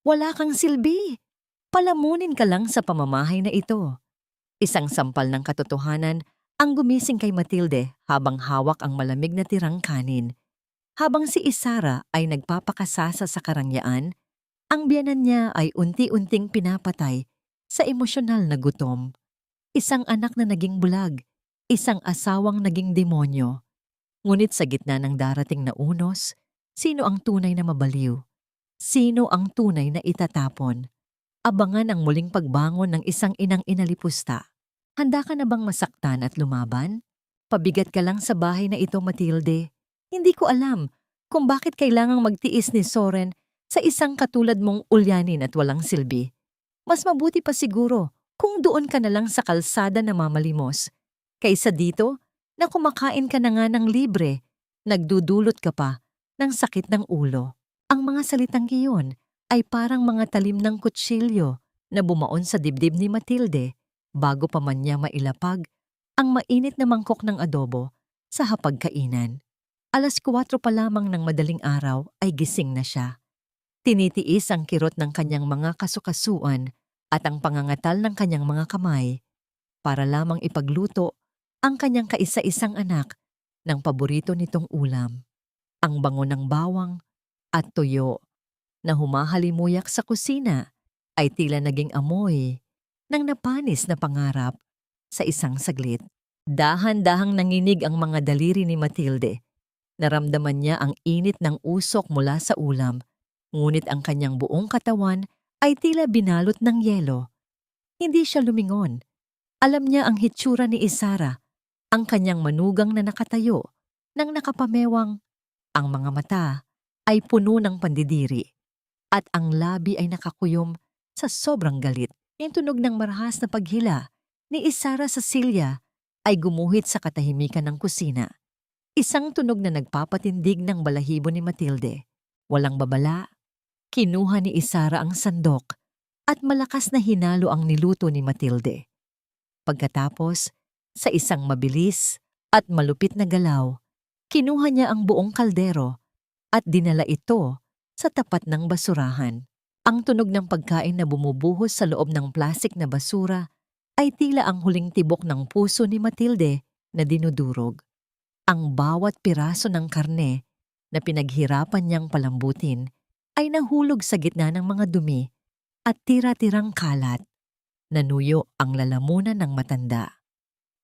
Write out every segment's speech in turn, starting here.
Wala kang silbi. Palamunin ka lang sa pamamahay na ito. Isang sampal ng katotohanan ang gumising kay Matilde habang hawak ang malamig na tirang kanin. Habang si Isara ay nagpapakasasa sa karangyaan, ang biyanan niya ay unti-unting pinapatay sa emosyonal na gutom. Isang anak na naging bulag, isang asawang naging demonyo. Ngunit sa gitna ng darating na unos, sino ang tunay na mabaliw? Sino ang tunay na itatapon? Abangan ang muling pagbangon ng isang inang inalipusta. Handa ka na bang masaktan at lumaban? Pabigat ka lang sa bahay na ito, Matilde. Hindi ko alam kung bakit kailangang magtiis ni Soren sa isang katulad mong ulyanin at walang silbi. Mas mabuti pa siguro kung doon ka na lang sa kalsada na mamalimos. Kaysa dito na kumakain ka na nga ng libre, nagdudulot ka pa ng sakit ng ulo. Ang mga salitang iyon ay parang mga talim ng kutsilyo na bumaon sa dibdib ni Matilde bago pa man niya mailapag ang mainit na mangkok ng adobo sa hapagkainan. 4:00 pa lamang ng madaling araw ay gising na siya. Tinitiis ang kirot ng kanyang mga kasukasuan at ang pangangatal ng kanyang mga kamay para lamang ipagluto ang kanyang kaisa-isang anak ng paborito nitong ulam. Ang bango ng bawang at tuyo na humahalimuyak sa kusina ay tila naging amoy ng napanis na pangarap sa isang saglit. Dahan-dahang nanginig ang mga daliri ni Matilde. Naramdaman niya ang init ng usok mula sa ulam, ngunit ang kanyang buong katawan ay tila binalot ng yelo. Hindi siya lumingon. Alam niya ang hitsura ni Isara, ang kanyang manugang na nakatayo, nang nakapamewang. Ang mga mata ay puno ng pandidiri at ang labi ay nakakuyom sa sobrang galit. Yung tunog ng marahas na paghila ni Isara sa silya ay gumuhit sa katahimikan ng kusina. Isang tunog na nagpapatindig ng balahibo ni Matilde. Walang babala, kinuha ni Isara ang sandok at malakas na hinalo ang niluto ni Matilde. Pagkatapos, sa isang mabilis at malupit na galaw, kinuha niya ang buong kaldero at dinala ito sa tapat ng basurahan. Ang tunog ng pagkain na bumubuhos sa loob ng plastik na basura ay tila ang huling tibok ng puso ni Matilde na dinudurog. Ang bawat piraso ng karne na pinaghirapan niyang palambutin ay nahulog sa gitna ng mga dumi at tira-tirang kalat. Nanuyo ang lalamunan ng matanda.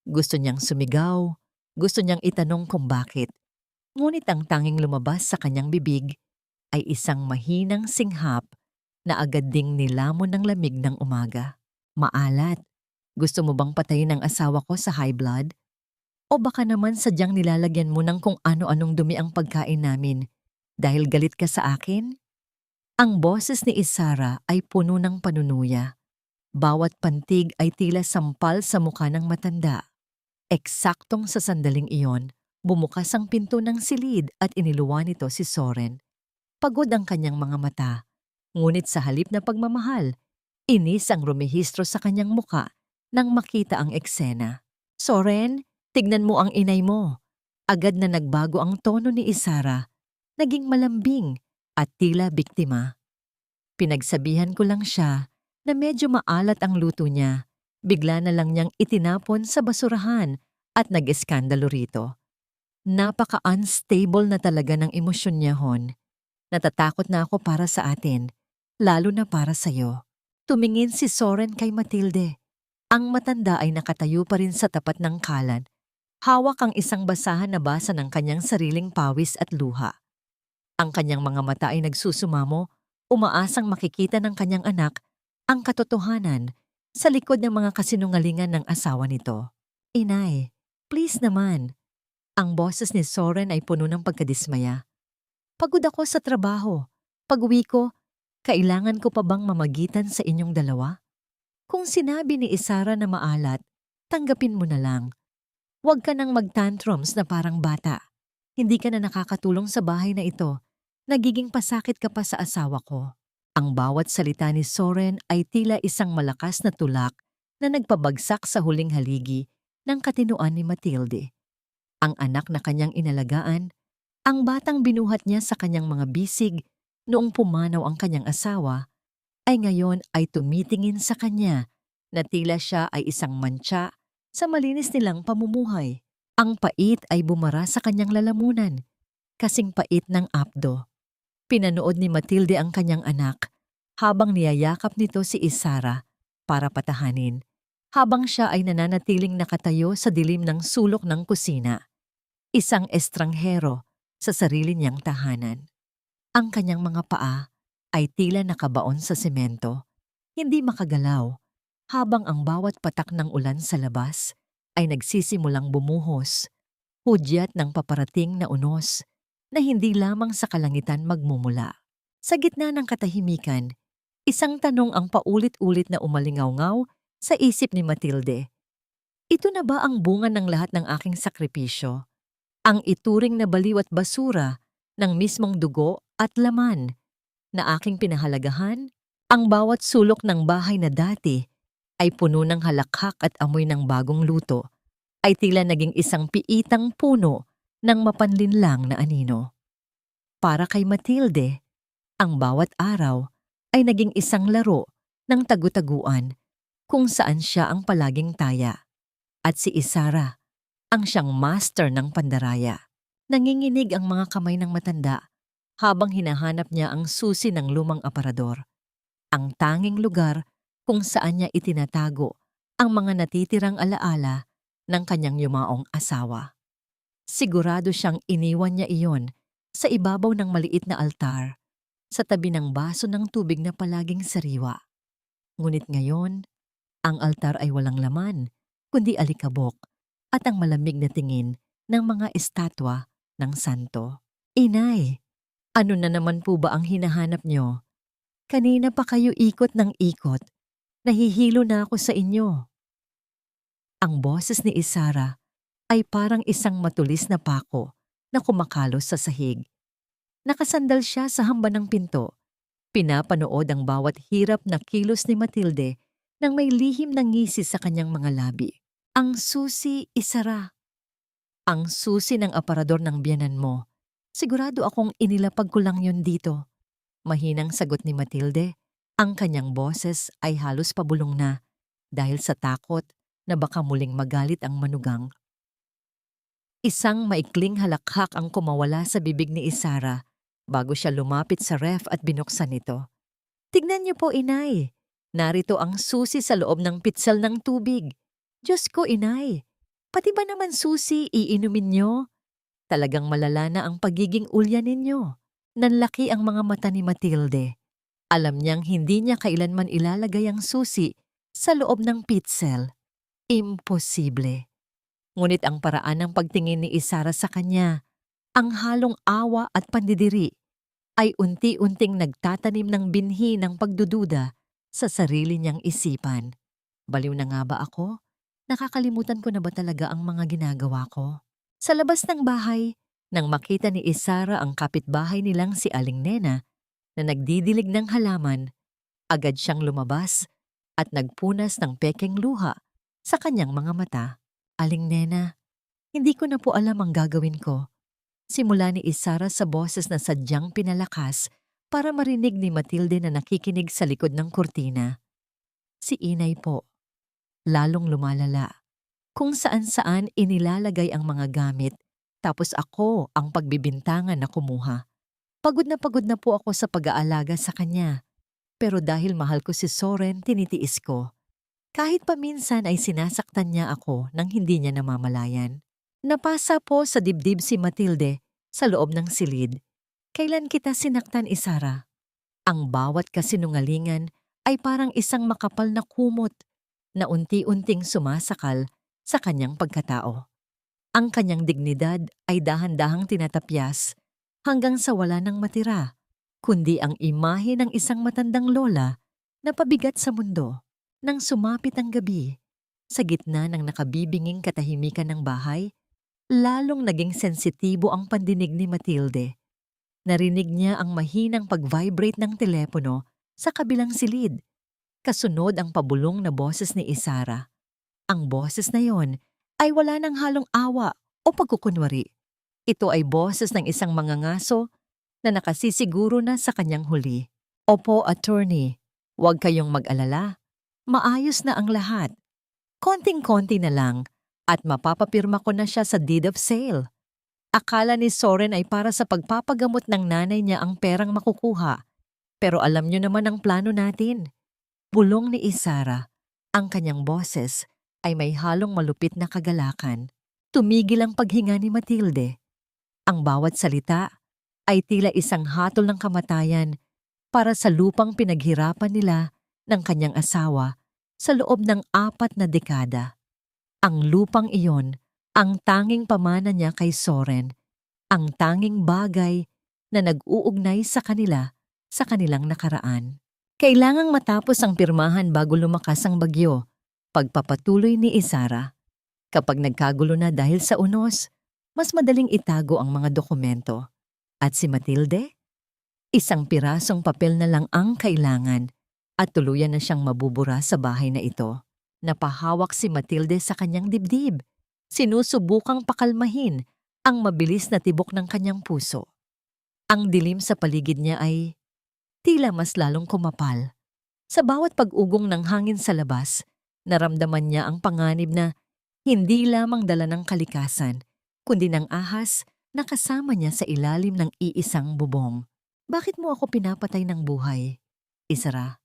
Gusto niyang sumigaw, gusto niyang itanong kung bakit. Ngunit ang tanging lumabas sa kanyang bibig ay isang mahinang singhap na agad ding nilamon ng lamig ng umaga. Maalat, gusto mo bang patayin ang asawa ko sa high blood? O baka naman sadyang nilalagyan mo ng kung ano-anong dumi ang pagkain namin dahil galit ka sa akin? Ang boses ni Isara ay puno ng panunuya. Bawat pantig ay tila sampal sa mukha ng matanda. Eksaktong sa sandaling iyon, bumukas ang pinto ng silid at iniluwan nito si Soren. Pagod ang kanyang mga mata, ngunit sa halip na pagmamahal, inis ang rumihistro sa kanyang muka nang makita ang eksena. Soren, tignan mo ang inay mo. Agad na nagbago ang tono ni Isara, naging malambing at tila biktima. Pinagsabihan ko lang siya na medyo maalat ang luto niya. Bigla na lang niyang itinapon sa basurahan at nag-eskandalo rito. Napaka-unstable na talaga ng emosyon niya, Hon. Natatakot na ako para sa atin, lalo na para sa'yo. Tumingin si Soren kay Matilde. Ang matanda ay nakatayo pa rin sa tapat ng kalan. Hawak ang isang basahan na basa ng kanyang sariling pawis at luha. Ang kanyang mga mata ay nagsusumamo, umaasang makikita ng kanyang anak ang katotohanan sa likod ng mga kasinungalingan ng asawa nito. Inay, please naman. Ang boses ni Soren ay puno ng pagkadismaya. Pagod ako sa trabaho. Pag-uwi ko, kailangan ko pa bang mamagitan sa inyong dalawa? Kung sinabi ni Isara na maalat, tanggapin mo na lang. Huwag ka nang mag-tantrums na parang bata. Hindi ka na nakakatulong sa bahay na ito. Nagiging pasakit ka pa sa asawa ko. Ang bawat salita ni Soren ay tila isang malakas na tulak na nagpabagsak sa huling haligi ng katinuan ni Matilde. Ang anak na kanyang inalagaan, ang batang binuhat niya sa kanyang mga bisig noong pumanaw ang kanyang asawa, ay ngayon ay tumitingin sa kanya na tila siya ay isang mantsa sa malinis nilang pamumuhay. Ang pait ay bumara sa kanyang lalamunan, kasing pait ng apdo. Pinanood ni Matilde ang kanyang anak habang niyayakap nito si Isara para patahanin, habang siya ay nananatiling nakatayo sa dilim ng sulok ng kusina, isang estranghero sa sarili niyang tahanan. Ang kanyang mga paa ay tila nakabaon sa semento, hindi makagalaw, habang ang bawat patak ng ulan sa labas ay nagsisimulang bumuhos, hudyat ng paparating na unos na hindi lamang sa kalangitan magmumula. Sa gitna ng katahimikan, isang tanong ang paulit-ulit na umalingaw-ngaw sa isip ni Matilde. Ito na ba ang bunga ng lahat ng aking sakripisyo? Ang ituring na baliw at basura ng mismong dugo at laman na aking pinahalagahan? Ang bawat sulok ng bahay na dati ay puno ng halakhak at amoy ng bagong luto, ay tila naging isang piitang puno ng mapanlinlang na anino. Para kay Matilde, ang bawat araw ay naging isang laro ng tagu-taguan kung saan siya ang palaging taya. At si Isara, ang siyang master ng pandaraya. Nanginginig ang mga kamay ng matanda habang hinahanap niya ang susi ng lumang aparador, ang tanging lugar kung saan niya itinatago ang mga natitirang alaala ng kanyang yumaong asawa. Sigurado siyang iniwan niya iyon sa ibabaw ng maliit na altar, sa tabi ng baso ng tubig na palaging sariwa. Ngunit ngayon, ang altar ay walang laman, kundi alikabok at ang malamig na tingin ng mga estatwa ng santo. Inay, ano na naman po ba ang hinahanap niyo? Kanina pa kayo ikot ng ikot. Nahihilo na ako sa inyo. Ang boses ni Isara ay parang isang matulis na pako na kumakalos sa sahig. Nakasandal siya sa hamba ng pinto. Pinapanood ang bawat hirap na kilos ni Matilde nang may lihim na ngisi sa kanyang mga labi. Ang susi, Isara. Ang susi ng aparador ng biyanan mo. Sigurado akong inilapag ko lang yun dito. Mahinang sagot ni Matilde. Ang kanyang boses ay halos pabulong na dahil sa takot na baka muling magalit ang manugang. Isang maikling halakhak ang kumawala sa bibig ni Isara bago siya lumapit sa ref at binuksan ito. Tignan niyo po, inay. Narito ang susi sa loob ng pitsal ng tubig. Diyos ko, inay. Pati ba naman susi iinumin niyo? Talagang malala na ang pagiging ulya ninyo. Nanlaki ang mga mata ni Matilde. Alam niyang hindi niya kailanman ilalagay ang susi sa loob ng pitsel. Imposible. Ngunit ang paraan ng pagtingin ni Isara sa kanya, ang halong awa at pandidiri, ay unti-unting nagtatanim ng binhi ng pagdududa sa sarili niyang isipan. Baliw na nga ba ako? Nakakalimutan ko na ba talaga ang mga ginagawa ko? Sa labas ng bahay, nang makita ni Isara ang kapitbahay nilang si Aling Nena na nagdidilig ng halaman, agad siyang lumabas at nagpunas ng pekeng luha sa kanyang mga mata. Aling Nena, hindi ko na po alam ang gagawin ko. Simula ni Isara sa boses na sadyang pinalakas para marinig ni Matilde na nakikinig sa likod ng kurtina. Si Inay po, lalong lumalala. Kung saan-saan inilalagay ang mga gamit, tapos ako ang pagbibintangan na kumuha. Pagod na po ako sa pag-aalaga sa kanya. Pero dahil mahal ko si Soren, tinitiis ko. Kahit paminsan ay sinasaktan niya ako nang hindi niya namamalayan. Napasa po sa dibdib si Matilde sa loob ng silid. Kailan kita sinaktan, Isara? Ang bawat kasinungalingan ay parang isang makapal na kumot na unti-unting sumasakal sa kanyang pagkatao. Ang kanyang dignidad ay dahan-dahang tinatapyas hanggang sa wala nang matira, kundi ang imahe ng isang matandang lola na pabigat sa mundo. Nang sumapit ang gabi, sa gitna ng nakabibinging katahimikan ng bahay, lalong naging sensitibo ang pandinig ni Matilde. Narinig niya ang mahinang pag-vibrate ng telepono sa kabilang silid. Kasunod ang pabulong na boses ni Isara. Ang boses na yon ay wala ng halong awa o pagkukunwari. Ito ay boses ng isang mangangaso na nakasisiguro na sa kanyang huli. Opo, attorney. Huwag kayong mag-alala. Maayos na ang lahat. Konting-konti na lang at mapapapirma ko na siya sa deed of sale. Akala ni Soren ay para sa pagpapagamot ng nanay niya ang perang makukuha. Pero alam niyo naman ang plano natin. Bulong ni Isara. Ang kanyang boses ay may halong malupit na kagalakan. Tumigil ang paghinga ni Matilde. Ang bawat salita ay tila isang hatol ng kamatayan para sa lupang pinaghirapan nila ng kanyang asawa sa loob ng 4 na dekada. Ang lupang iyon, ang tanging pamana niya kay Soren, ang tanging bagay na nag-uugnay sa kanila sa kanilang nakaraan. Kailangang matapos ang pirmahan bago lumakas ang bagyo, pagpapatuloy ni Isara. Kapag nagkagulo na dahil sa unos, mas madaling itago ang mga dokumento. At si Matilde? Isang pirasong papel na lang ang kailangan at tuluyan na siyang mabubura sa bahay na ito. Napahawak si Matilde sa kanyang dibdib. Sinusubukang pakalmahin ang mabilis na tibok ng kanyang puso. Ang dilim sa paligid niya ay tila mas lalong kumapal. Sa bawat pag-ugong ng hangin sa labas, naramdaman niya ang panganib na hindi lamang dala ng kalikasan, kundi ng ahas na kasama niya sa ilalim ng iisang bubong. Bakit mo ako pinapatay ng buhay? Isara,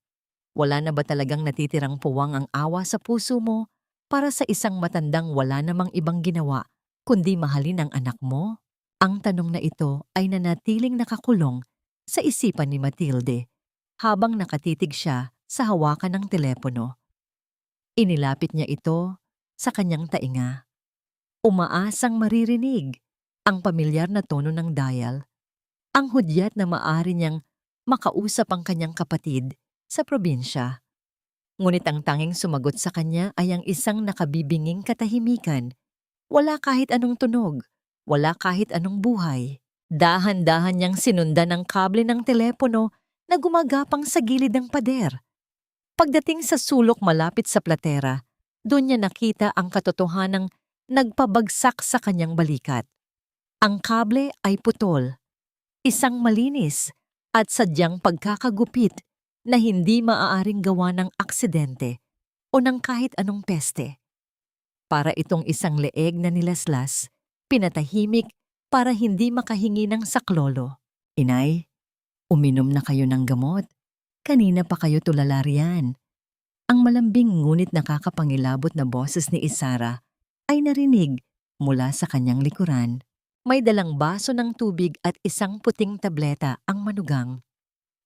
wala na ba talagang natitirang puwang ang awa sa puso mo para sa isang matandang wala namang ibang ginawa kundi mahalin ang anak mo? Ang tanong na ito ay nanatiling nakakulong sa isipan ni Matilde habang nakatitig siya sa hawakan ng telepono. Inilapit niya ito sa kanyang tainga. Umaasang maririnig ang pamilyar na tono ng dial. Ang hudyat na maaari niyang makausap ang kanyang kapatid sa probinsya. Ngunit ang tanging sumagot sa kanya ay ang isang nakabibinging katahimikan. Wala kahit anong tunog, wala kahit anong buhay. Dahan-dahan niyang sinundan ang kable ng telepono na gumagapang sa gilid ng pader. Pagdating sa sulok malapit sa platera, doon niya nakita ang katotohanang nagpabagsak sa kanyang balikat. Ang kable ay putol. Isang malinis at sadyang pagkakagupit na hindi maaaring gawa ng aksidente o ng kahit anong peste. Para itong isang leeg na nilaslas, pinatahimik para hindi makahingi ng saklolo. Inay, uminom na kayo ng gamot. Kanina pa kayo tulala riyan. Ang malambing ngunit nakakapangilabot na boses ni Isara ay narinig mula sa kanyang likuran. May dalang baso ng tubig at isang puting tableta ang manugang.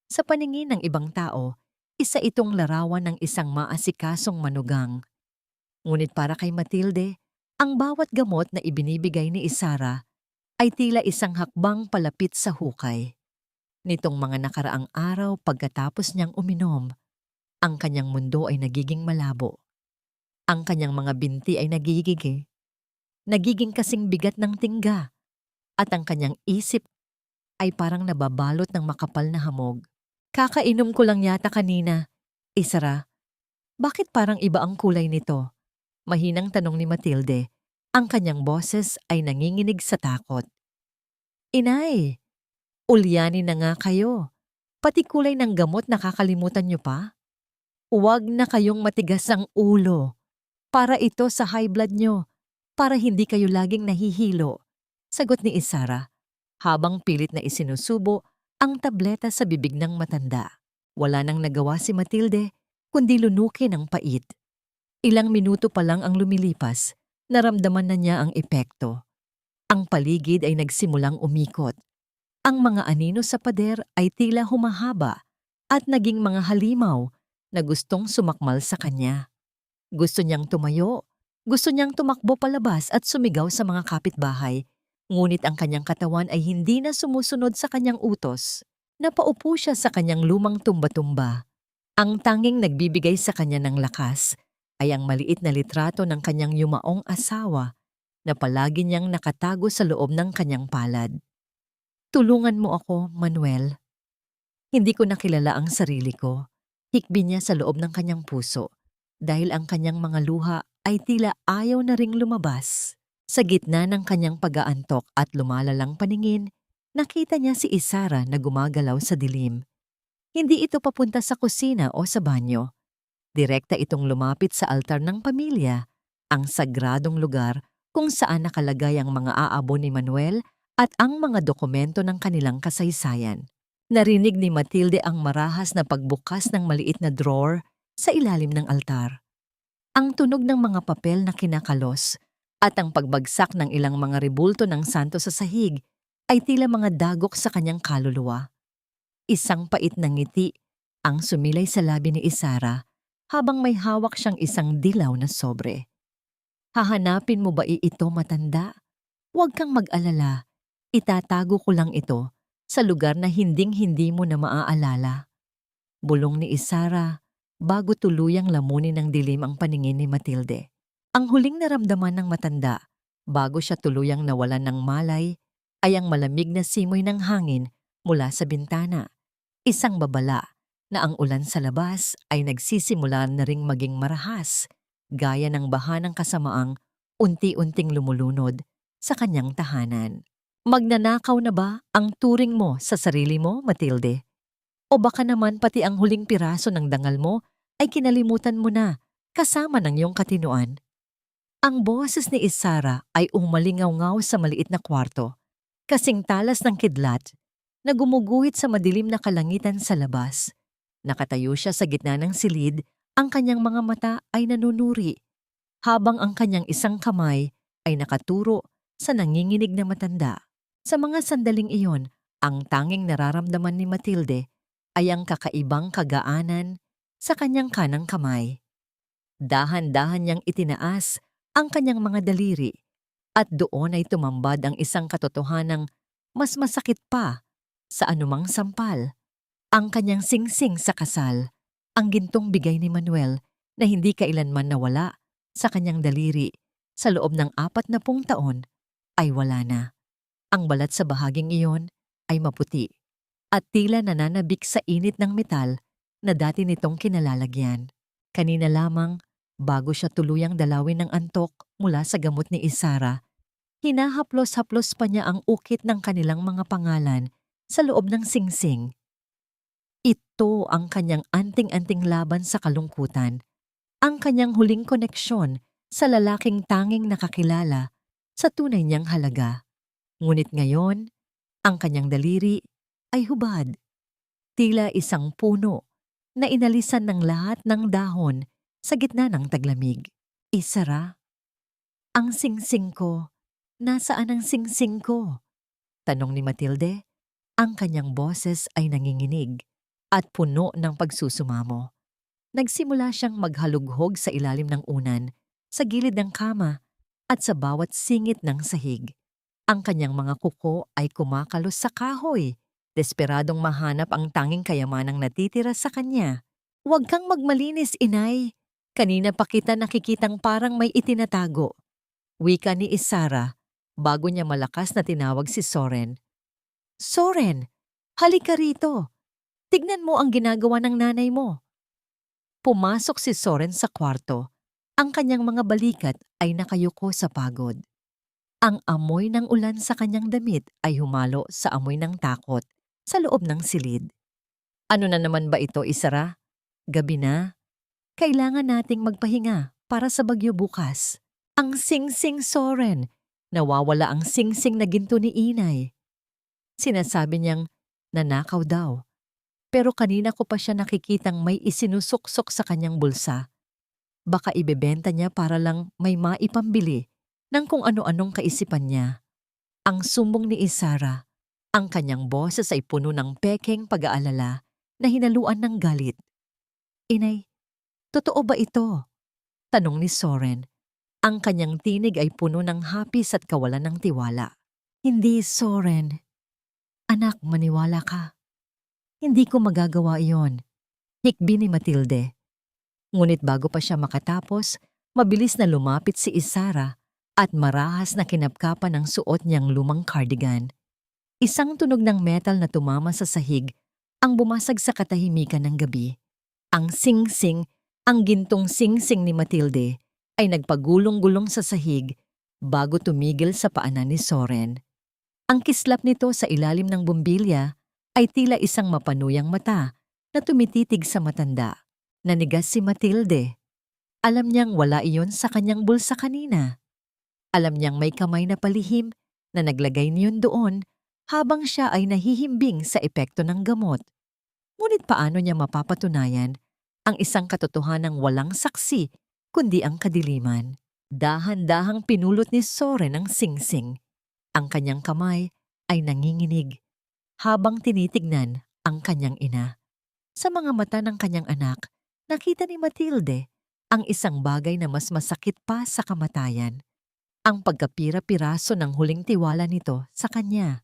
Sa paningin ng ibang tao, isa itong larawan ng isang maasikasong manugang. Ngunit para kay Matilde, ang bawat gamot na ibinibigay ni Isara ay tila isang hakbang palapit sa hukay. Nitong mga nakaraang araw pagkatapos niyang uminom, ang kanyang mundo ay nagiging malabo. Ang kanyang mga binti ay nagiging kasing bigat ng tingga. At ang kanyang isip ay parang nababalot ng makapal na hamog. Kakainom ko lang yata kanina. Isara, bakit parang iba ang kulay nito? Mahinang tanong ni Matilde. Ang kanyang boses ay nanginginig sa takot. Inay, ulyanin na nga kayo. Pati kulay ng gamot nakakalimutan niyo pa? Huwag na kayong matigas ang ulo. Para ito sa high blood niyo. Para hindi kayo laging nahihilo. Sagot ni Isara, habang pilit na isinusubo ang tableta sa bibig ng matanda. Wala nang nagawa si Matilde, kundi lunukin ang pait. Ilang minuto pa lang ang lumilipas, naramdaman na niya ang epekto. Ang paligid ay nagsimulang umikot. Ang mga anino sa pader ay tila humahaba at naging mga halimaw na gustong sumakmal sa kanya. Gusto niyang tumayo, gusto niyang tumakbo palabas at sumigaw sa mga kapitbahay. Ngunit ang kanyang katawan ay hindi na sumusunod sa kanyang utos. Napaupo siya sa kanyang lumang tumba-tumba. Ang tanging nagbibigay sa kanya ng lakas ay ang maliit na litrato ng kanyang yumaong asawa na palagi niyang nakatago sa loob ng kanyang palad. Tulungan mo ako, Manuel. Hindi ko nakilala ang sarili ko. Hikbi niya sa loob ng kanyang puso dahil ang kanyang mga luha ay tila ayaw na ring lumabas. Sa gitna ng kanyang pag-aantok at lumalalang paningin, nakita niya si Isara na gumagalaw sa dilim. Hindi ito papunta sa kusina o sa banyo. Direkta itong lumapit sa altar ng pamilya, ang sagradong lugar kung saan nakalagay ang mga aabon ni Manuel at ang mga dokumento ng kanilang kasaysayan. Narinig ni Matilde ang marahas na pagbukas ng maliit na drawer sa ilalim ng altar. Ang tunog ng mga papel na kinakalos at ang pagbagsak ng ilang mga rebulto ng santo sa sahig ay tila mga dagok sa kanyang kaluluwa. Isang pait na ngiti ang sumilay sa labi ni Isara habang may hawak siyang isang dilaw na sobre. Hahanapin mo ba ito, matanda? Huwag kang mag-alala. Itatago ko lang ito sa lugar na hinding-hindi mo na maaalala. Bulong ni Isara bago tuluyang lamunin ng dilim ang paningin ni Matilde. Ang huling naramdaman ng matanda bago siya tuluyang nawalan ng malay ay ang malamig na simoy ng hangin mula sa bintana. Isang babala na ang ulan sa labas ay nagsisimula na ring maging marahas, gaya ng baha ng kasamaang unti-unting lumulunod sa kanyang tahanan. Magnanakaw na ba ang turing mo sa sarili mo, Matilde? O baka naman pati ang huling piraso ng dangal mo ay kinalimutan mo na kasama ng iyong katinuan? Ang boses ni Isara ay umalingaw-ngaw sa maliit na kwarto, kasing talas ng kidlat na gumuguhit sa madilim na kalangitan sa labas. Nakatayo siya sa gitna ng silid, ang kanyang mga mata ay nanunuri, habang ang kanyang isang kamay ay nakaturo sa nanginginig na matanda. Sa mga sandaling iyon, ang tanging nararamdaman ni Matilde ay ang kakaibang kagaanan sa kanyang kanang kamay. Dahan-dahan niyang itinaas ang kanyang mga daliri at doon ay tumambad ang isang katotohanang mas masakit pa sa anumang sampal. Ang kanyang singsing sa kasal, ang gintong bigay ni Manuel na hindi kailanman nawala sa kanyang daliri sa loob ng 40 taon ay wala na. Ang balat sa bahaging iyon ay maputi at tila nananabik sa init ng metal na dati nitong kinalalagyan. Kanina lamang, bago siya tuluyang dalawin ng antok mula sa gamot ni Isara, hinahaplos-haplos pa niya ang ukit ng kanilang mga pangalan sa loob ng singsing. Ito ang kanyang anting-anting laban sa kalungkutan, ang kanyang huling koneksyon sa lalaking tanging nakakilala sa tunay niyang halaga. Ngunit ngayon, ang kanyang daliri ay hubad, tila isang puno na inalisan ng lahat ng dahon sa gitna ng taglamig. Isara, ang singsing ko, nasaan ang singsing ko? Tanong ni Matilde, ang kanyang boses ay nanginginig at puno ng pagsusumamo. Nagsimula siyang maghalughog sa ilalim ng unan, sa gilid ng kama at sa bawat singit ng sahig. Ang kanyang mga kuko ay kumakalos sa kahoy, desperadong mahanap ang tanging kayamanang natitira sa kanya. Huwag kang magmalinis, inay. Kanina pa kita nakikitang parang may itinatago. Wika ni Isara bago niya malakas na tinawag si Soren. Soren, halika rito. Tignan mo ang ginagawa ng nanay mo. Pumasok si Soren sa kwarto. Ang kanyang mga balikat ay nakayuko sa pagod. Ang amoy ng ulan sa kanyang damit ay humalo sa amoy ng takot sa loob ng silid. Ano na naman ba ito, Isara? Gabi na. Kailangan nating magpahinga para sa bagyo bukas. Ang singsing, Soren. Nawawala ang singsing na ginto ni inay. Sinasabi niyang nanakaw daw. Pero kanina ko pa siya nakikitang may isinusuksok sa kanyang bulsa. Baka ibebenta niya para lang may maipambili ng kung ano-anong kaisipan niya. Ang sumbong ni Isara, ang kanyang boses ay puno ng pekeng pag-aalala na hinaluan ng galit. Inay, totoo ba ito? Tanong ni Soren. Ang kanyang tinig ay puno ng hapis at kawalan ng tiwala. Hindi, Soren. Anak, maniwala ka. Hindi ko magagawa iyon. Hikbi ni Matilde. Ngunit bago pa siya makatapos, mabilis na lumapit si Isara at marahas na kinapkapan ang suot niyang lumang cardigan. Isang tunog ng metal na tumama sa sahig ang bumasag sa katahimikan ng gabi. Ang singsing, ang gintong singsing ni Matilde ay nagpagulong-gulong sa sahig bago tumigil sa paanan ni Soren. Ang kislap nito sa ilalim ng bumbilya ay tila isang mapanuyang mata na tumititig sa matanda. Nanigas si Matilde. Alam niyang wala iyon sa kanyang bulsa kanina. Alam niyang may kamay na palihim na naglagay niyon doon habang siya ay nahihimbing sa epekto ng gamot. Ngunit paano niya mapapatunayan ang isang katotohanang walang saksi kundi ang kadiliman? Dahan-dahang pinulot ni Soren ang singsing. Ang kanyang kamay ay nanginginig habang tinitignan ang kanyang ina. Sa mga mata ng kanyang anak, nakita ni Matilde ang isang bagay na mas masakit pa sa kamatayan. Ang pagkapira-piraso ng huling tiwala nito sa kanya.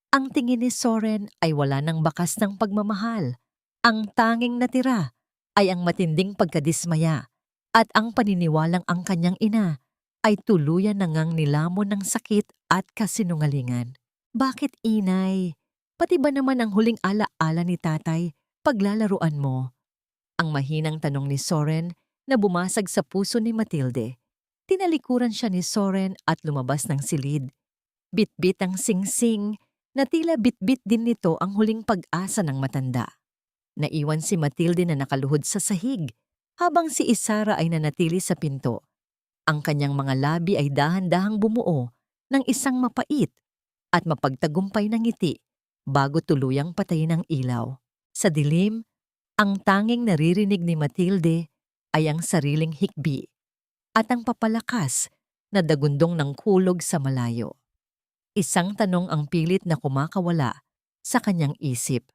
Ang tingin ni Soren ay wala ng bakas ng pagmamahal. Ang tanging natira ay ang matinding pagkadismaya at ang paniniwalang ang kanyang ina ay tuluyan na ngang nilamon ng sakit at kasinungalingan. Bakit, inay? Pati ba naman ang huling alaala ni tatay paglalaruan mo? Ang mahinang tanong ni Soren na bumasag sa puso ni Matilde. Tinalikuran siya ni Soren at lumabas ng silid. Bit-bit ang singsing na tila bit-bit din nito ang huling pag-asa ng matanda. Naiwan si Matilde na nakaluhod sa sahig habang si Isara ay nanatili sa pinto. Ang kanyang mga labi ay dahan-dahang bumuo ng isang mapait at mapagtagumpay na ngiti bago tuluyang patayin ang ilaw. Sa dilim, ang tanging naririnig ni Matilde ay ang sariling hikbi at ang papalakas na dagundong ng kulog sa malayo. Isang tanong ang pilit na kumakawala sa kanyang isip.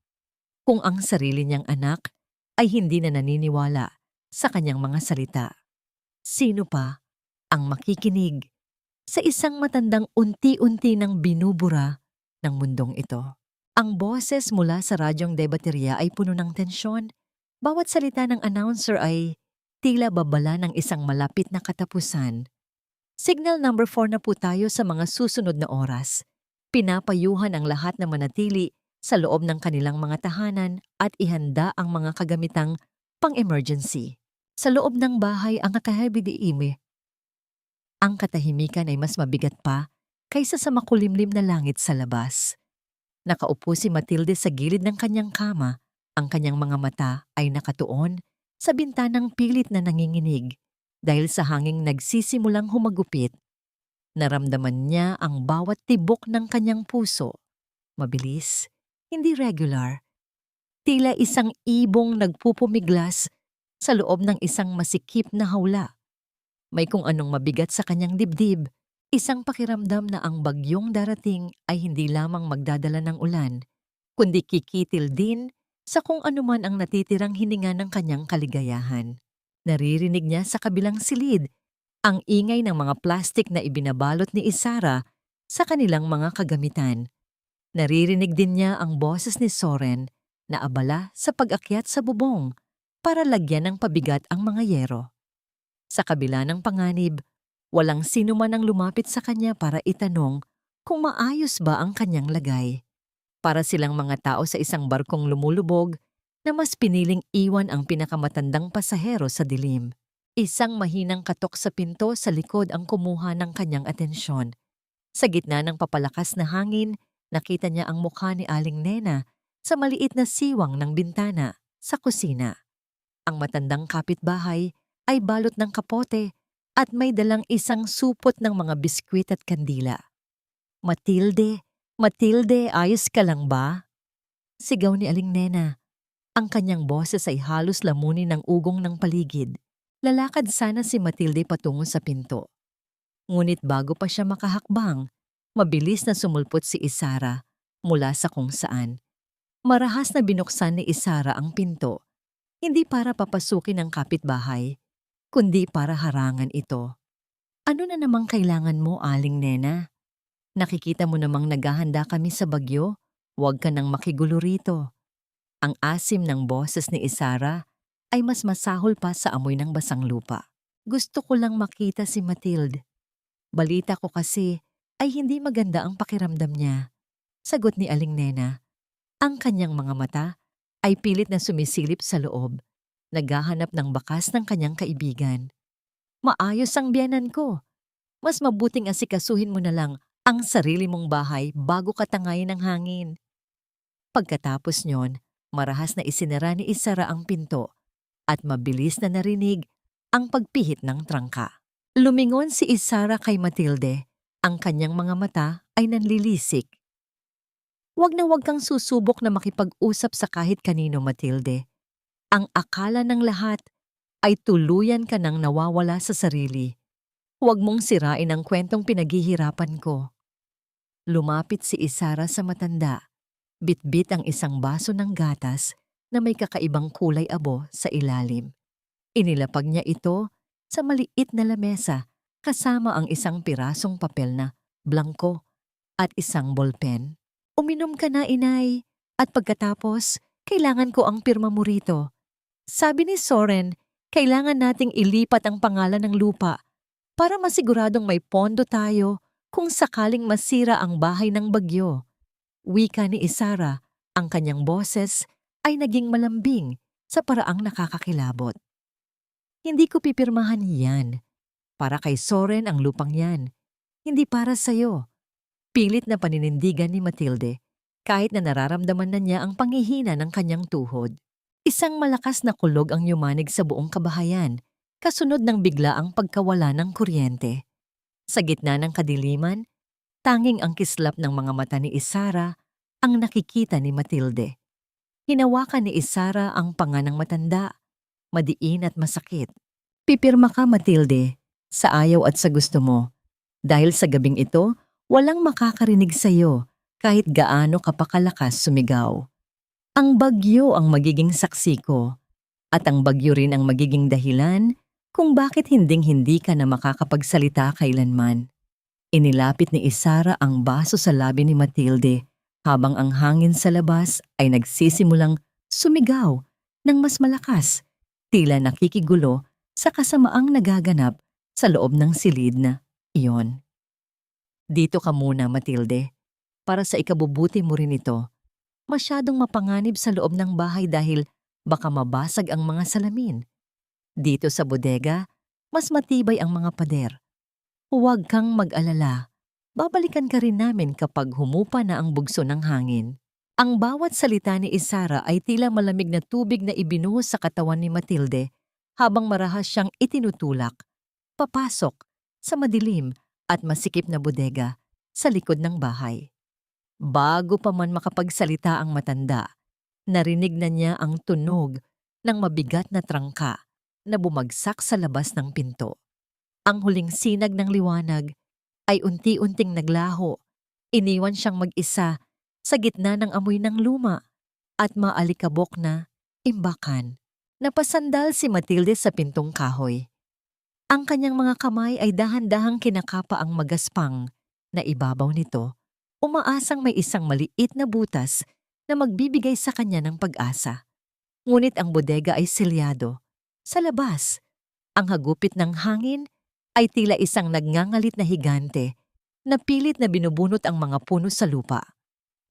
Kung ang sarili niyang anak ay hindi na naniniwala sa kanyang mga salita, sino pa ang makikinig sa isang matandang unti-unti nang binubura ng mundong ito? Ang boses mula sa radyong debaterya ay puno ng tensyon. Bawat salita ng announcer ay tila babala ng isang malapit na katapusan. Signal number 4 na po tayo sa mga susunod na oras. Pinapayuhan ang lahat na manatili sa loob ng kanilang mga tahanan at ihanda ang mga kagamitang pang-emergency. Sa loob ng bahay ang katahibidiime. Ang katahimikan ay mas mabigat pa kaysa sa makulimlim na langit sa labas. Nakaupo si Matilde sa gilid ng kanyang kama. Ang kanyang mga mata ay nakatuon sa bintanang pilit na nanginginig dahil sa hanging nagsisimulang humagupit. Naramdaman niya ang bawat tibok ng kanyang puso. Mabilis, hindi regular. Tila isang ibong nagpupumiglas sa loob ng isang masikip na hawla. May kung anong mabigat sa kanyang dibdib, isang pakiramdam na ang bagyong darating ay hindi lamang magdadala ng ulan, kundi kikitil din sa kung anuman ang natitirang hininga ng kanyang kaligayahan. Naririnig niya sa kabilang silid ang ingay ng mga plastik na ibinabalot ni Isara sa kanilang mga kagamitan. Naririnig din niya ang boses ni Soren na abala sa pag-akyat sa bubong para lagyan ng pabigat ang mga yero. Sa kabila ng panganib, walang sino man ang lumapit sa kanya para itanong kung maayos ba ang kanyang lagay. Para silang mga tao sa isang barkong lumulubog na mas piniling iwan ang pinakamatandang pasahero sa dilim. Isang mahinang katok sa pinto sa likod ang kumuha ng kanyang atensyon. Sa gitna ng papalakas na hangin, nakita niya ang mukha ni Aling Nena sa maliit na siwang ng bintana sa kusina. Ang matandang kapitbahay ay balot ng kapote at may dalang isang supot ng mga biskwit at kandila. "Matilde, Matilde, ayos ka lang ba?" Sigaw ni Aling Nena. Ang kanyang boses ay halos lamunin ng ugong ng paligid. Lalakad sana si Matilde patungo sa pinto. Ngunit bago pa siya makahakbang, mabilis na sumulpot si Isara mula sa kung saan. Marahas na binuksan ni Isara ang pinto, hindi para papasukin ang kapitbahay, kundi para harangan ito. "Ano na namang kailangan mo, Aling Nena? Nakikita mo namang naghahanda kami sa bagyo. Huwag ka nang makigulo rito." Ang asim ng boses ni Isara ay mas masahol pa sa amoy ng basang lupa. "Gusto ko lang makita si Matilde. Balita ko kasi ay hindi maganda ang pakiramdam niya." Sagot ni Aling Nena. Ang kanyang mga mata ay pilit na sumisilip sa loob, naghahanap ng bakas ng kanyang kaibigan. "Maayos ang biyanan ko. Mas mabuting asikasuhin mo na lang ang sarili mong bahay bago ka tangayin ng hangin." Pagkatapos nyon, Marahas na isinara ni Isara ang pinto at mabilis na narinig ang pagpihit ng trangka. Lumingon si Isara kay Matilde. Ang kanyang mga mata ay nanlilisik. Huwag na huwag kang susubok na makipag-usap sa kahit kanino, Matilde. Ang akala ng lahat ay tuluyan ka nang nawawala sa sarili. Huwag mong sirain ang kwentong pinaghihirapan ko. Lumapit si Isara sa matanda. Bitbit ang isang baso ng gatas na may kakaibang kulay abo sa ilalim. Inilapag niya ito sa maliit na lamesa kasama ang isang pirasong papel na blangko at isang ballpen. Uminom ka na, inay, at pagkatapos, kailangan ko ang pirma mo rito. Sabi ni Soren, kailangan nating ilipat ang pangalan ng lupa para masiguradong may pondo tayo kung sakaling masira ang bahay ng bagyo. Wika ni Isara, ang kanyang boses ay naging malambing sa paraang nakakakilabot. Hindi ko pipirmahan yan. Para kay Soren ang lupang yan. Hindi para sa'yo. Pilit na paninindigan ni Matilde kahit na nararamdaman na niya ang panghihina ng kanyang tuhod. Isang malakas na kulog ang yumanig sa buong kabahayan, kasunod ng bigla ang pagkawala ng kuryente. Sa gitna ng kadiliman, tanging ang kislap ng mga mata ni Isara ang nakikita ni Matilde. Hinawakan ni Isara ang panga ng matanda, madiin at masakit. Pipirma ka, Matilde, sa ayaw at sa gusto mo. Dahil sa gabing ito, walang makakarinig sa iyo kahit gaano ka pa kalakas sumigaw. Ang bagyo ang magiging saksi ko at ang bagyo rin ang magiging dahilan kung bakit hinding-hindi ka na makakapagsalita kailanman. Inilapit ni Isara ang baso sa labi ni Matilde habang ang hangin sa labas ay nagsisimulang sumigaw ng mas malakas, tila nakikigulo sa kasamaang nagaganap sa loob ng silid na iyon. Dito ka muna, Matilde, para sa ikabubuti mo rin ito. Masyadong mapanganib sa loob ng bahay dahil baka mabasag ang mga salamin. Dito sa bodega, mas matibay ang mga pader. Huwag kang mag-alala. Babalikan ka rin namin kapag humupa na ang bugso ng hangin. Ang bawat salita ni Isara ay tila malamig na tubig na ibinuhos sa katawan ni Matilde habang marahas siyang itinutulak, papasok sa madilim at masikip na bodega sa likod ng bahay. Bago pa man makapagsalita ang matanda, narinig na niya ang tunog ng mabigat na trangka na bumagsak sa labas ng pinto. Ang huling sinag ng liwanag ay unti-unting naglaho. Iniwan siyang mag-isa sa gitna ng amoy ng luma at maalikabok na imbakan. Napasandal si Matilde sa pintong kahoy. Ang kanyang mga kamay ay dahan-dahang kinakapa ang magaspang na ibabaw nito, umaasang may isang maliit na butas na magbibigay sa kanya ng pag-asa. Ngunit ang bodega ay selyado. Sa labas, ang hagupit ng hangin ay tila isang nagngangalit na higante na pilit na binubunot ang mga puno sa lupa.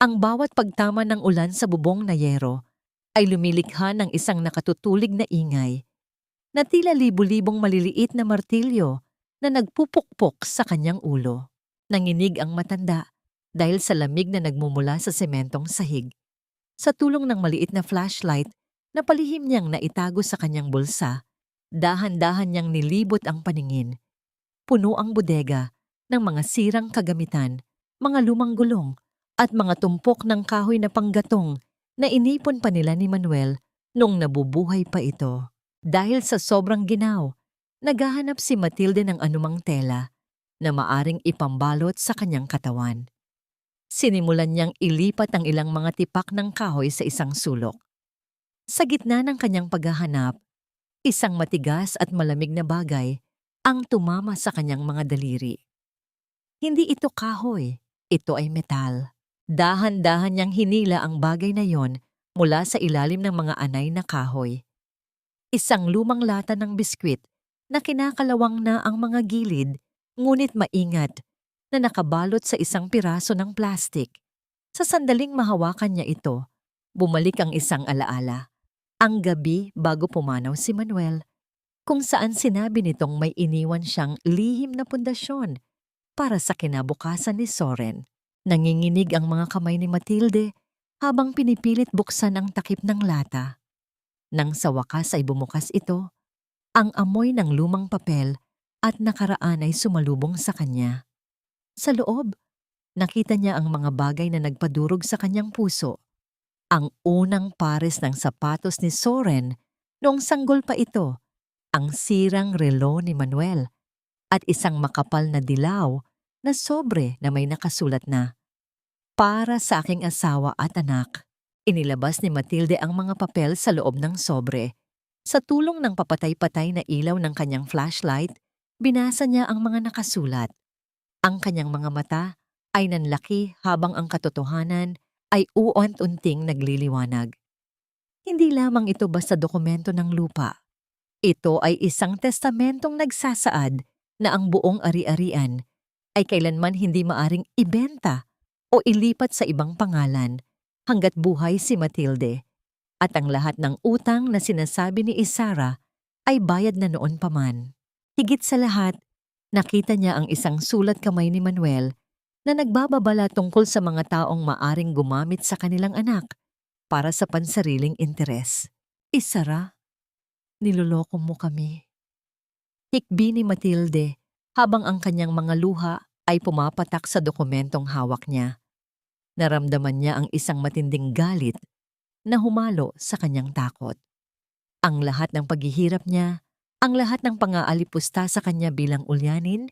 Ang bawat pagtama ng ulan sa bubong na yero ay lumilikha ng isang nakatutulig na ingay na tila libu-libong maliliit na martilyo na nagpupukpok sa kanyang ulo. Nanginig ang matanda dahil sa lamig na nagmumula sa sementong sahig. Sa tulong ng maliit na flashlight na palihim niyang naitago sa kanyang bulsa, dahan-dahan niyang nilibot ang paningin. Puno ang bodega ng mga sirang kagamitan, mga lumang gulong, at mga tumpok ng kahoy na panggatong na inipon pa nila ni Manuel nung nabubuhay pa ito. Dahil sa sobrang ginaw, naghahanap si Matilde ng anumang tela na maaring ipambalot sa kanyang katawan. Sinimulan niyang ilipat ang ilang mga tipak ng kahoy sa isang sulok. Sa gitna ng kanyang paghahanap, isang matigas at malamig na bagay ang tumama sa kanyang mga daliri. Hindi ito kahoy, ito ay metal. Dahan-dahan niyang hinila ang bagay na yon mula sa ilalim ng mga anay na kahoy. Isang lumang lata ng biskwit na kinakalawang na ang mga gilid, ngunit maingat, na nakabalot sa isang piraso ng plastik. Sa sandaling mahawakan niya ito, bumalik ang isang alaala. Ang gabi bago pumanaw si Manuel, kung saan sinabi nitong may iniwan siyang lihim na pundasyon para sa kinabukasan ni Soren. Nanginginig ang mga kamay ni Matilde habang pinipilit buksan ang takip ng lata. Nang sa wakas ay bumukas ito, ang amoy ng lumang papel at nakaraan ay sumalubong sa kanya. Sa loob, nakita niya ang mga bagay na nagpadurog sa kanyang puso. Ang unang pares ng sapatos ni Soren noong sanggol pa ito, ang sirang relo ni Manuel, at isang makapal na dilaw na sobre na may nakasulat na, "Para sa aking asawa at anak." Inilabas ni Matilde ang mga papel sa loob ng sobre. Sa tulong ng papatay-patay na ilaw ng kanyang flashlight, binasa niya ang mga nakasulat. Ang kanyang mga mata ay nanlaki habang ang katotohanan ay uont-unting nagliliwanag. Hindi lamang ito basta dokumento ng lupa. Ito ay isang testamentong nagsasaad na ang buong ari-arian ay kailanman hindi maaring ibenta o ilipat sa ibang pangalan hanggat buhay si Matilde, at ang lahat ng utang na sinasabi ni Isara ay bayad na noon pa man. Higit sa lahat, nakita niya ang isang sulat kamay ni Manuel na nagbababala tungkol sa mga taong maaring gumamit sa kanilang anak para sa pansariling interes. "Isara, niloloko mo kami." Hikbi ni Matilde habang ang kanyang mga luha ay pumapatak sa dokumentong hawak niya. Naramdaman niya ang isang matinding galit na humalo sa kanyang takot. Ang lahat ng paghihirap niya, ang lahat ng pang-aalipusta sa kanya bilang ulyanin,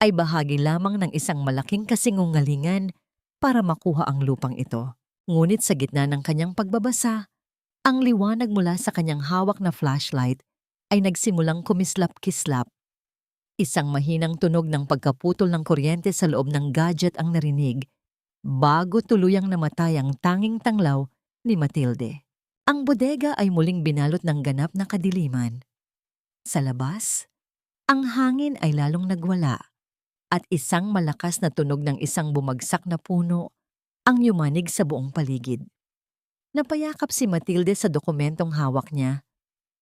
ay bahagi lamang ng isang malaking kasinungalingan para makuha ang lupang ito. Ngunit sa gitna ng kanyang pagbabasa, ang liwanag mula sa kanyang hawak na flashlight ay nagsimulang kumislap-kislap. Isang mahinang tunog ng pagkaputol ng kuryente sa loob ng gadget ang narinig bago tuluyang namatay ang tanging tanglaw ni Matilde. Ang bodega ay muling binalot ng ganap na kadiliman. Sa labas, ang hangin ay lalong nagwala at isang malakas na tunog ng isang bumagsak na puno ang yumanig sa buong paligid. Napayakap si Matilde sa dokumentong hawak niya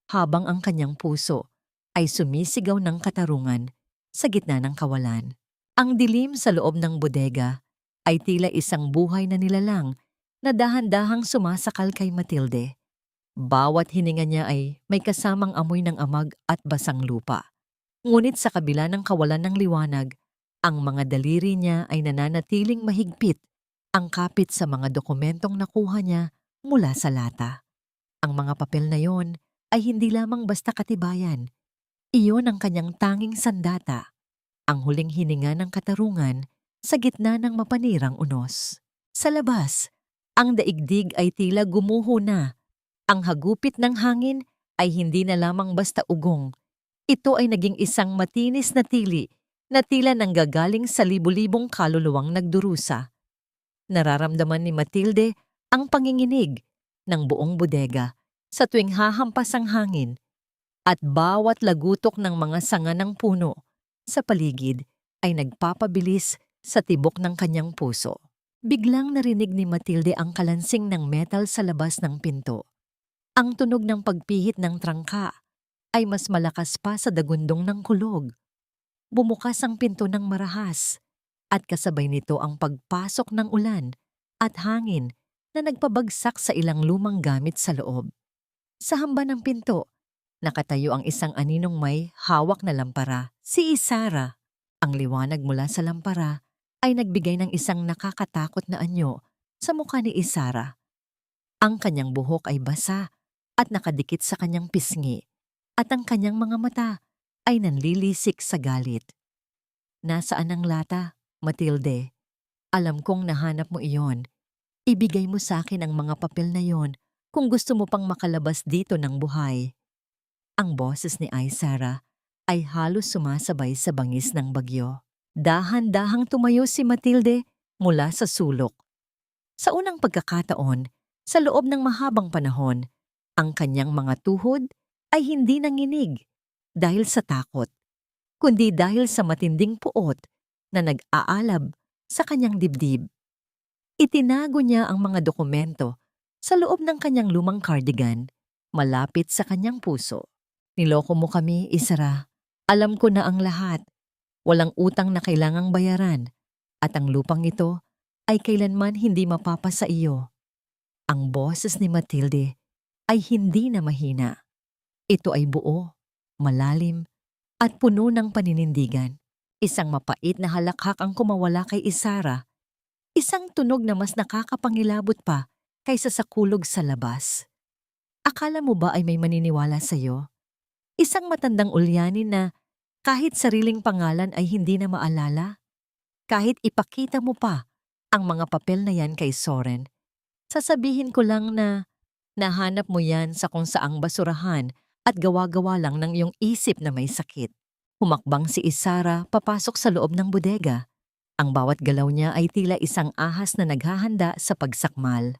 habang ang kanyang puso ay sumisigaw ng katarungan sa gitna ng kawalan. Ang dilim sa loob ng bodega ay tila isang buhay na nilalang na dahan-dahang sumasakal kay Matilde. Bawat hininga niya ay may kasamang amoy ng amag at basang lupa. Ngunit sa kabila ng kawalan ng liwanag, ang mga daliri niya ay nananatiling mahigpit, ang kapit sa mga dokumentong nakuha niya mula sa lata. Ang mga papel na yon ay hindi lamang basta katibayan. Iyon ang kanyang tanging sandata, ang huling hininga ng katarungan sa gitna ng mapanirang unos. Sa labas, ang daigdig ay tila gumuho na. Ang hagupit ng hangin ay hindi na lamang basta ugong. Ito ay naging isang matinis na tili na tila nanggagaling sa libu-libong kaluluwang nagdurusa. Nararamdaman ni Matilde ang panginginig ng buong bodega sa tuwing hahampas ang hangin, at bawat lagutok ng mga sanga ng puno sa paligid ay nagpapabilis sa tibok ng kanyang puso. Biglang narinig ni Matilde ang kalansing ng metal sa labas ng pinto. Ang tunog ng pagpihit ng trangka ay mas malakas pa sa dagundong ng kulog. Bumukas ang pinto ng marahas at kasabay nito ang pagpasok ng ulan at hangin na nagpabagsak sa ilang lumang gamit sa loob. Sa hamba ng pinto, nakatayo ang isang aninong may hawak na lampara, si Isara. Ang liwanag mula sa lampara ay nagbigay ng isang nakakatakot na anyo sa mukha ni Isara. Ang kanyang buhok ay basa at nakadikit sa kanyang pisngi, at ang kanyang mga mata ay nanlilisik sa galit. "Nasaan ang lata, Matilde? Alam kong nahanap mo iyon. Ibigay mo sa akin ang mga papel na yon kung gusto mo pang makalabas dito ng buhay." Ang boses ni Isara ay halos sumasabay sa bangis ng bagyo. Dahan-dahang tumayo si Matilde mula sa sulok. Sa unang pagkakataon, sa loob ng mahabang panahon, ang kanyang mga tuhod ay hindi nanginig dahil sa takot, kundi dahil sa matinding puot na nag-aalab sa kanyang dibdib. Itinago niya ang mga dokumento sa loob ng kanyang lumang cardigan, malapit sa kanyang puso. "Niloko mo kami, Isara. Alam ko na ang lahat. Walang utang na kailangang bayaran, at ang lupang ito ay kailanman hindi mapapa sa iyo. Ang boses ni Matilde ay hindi na mahina. Ito ay buo, malalim, at puno ng paninindigan. Isang mapait na halakhak ang kumawala kay Isara. Isang tunog na mas nakakapangilabot pa kaysa sa kulog sa labas. Akala mo ba ay may maniniwala sa'yo? Isang matandang ulyanin na kahit sariling pangalan ay hindi na maalala? Kahit ipakita mo pa ang mga papel na yan kay Soren, sasabihin ko lang na nahanap mo yan sa kung saang basurahan at gawa-gawa lang ng iyong isip na may sakit. Humakbang si Isara papasok sa loob ng bodega. Ang bawat galaw niya ay tila isang ahas na naghahanda sa pagsakmal.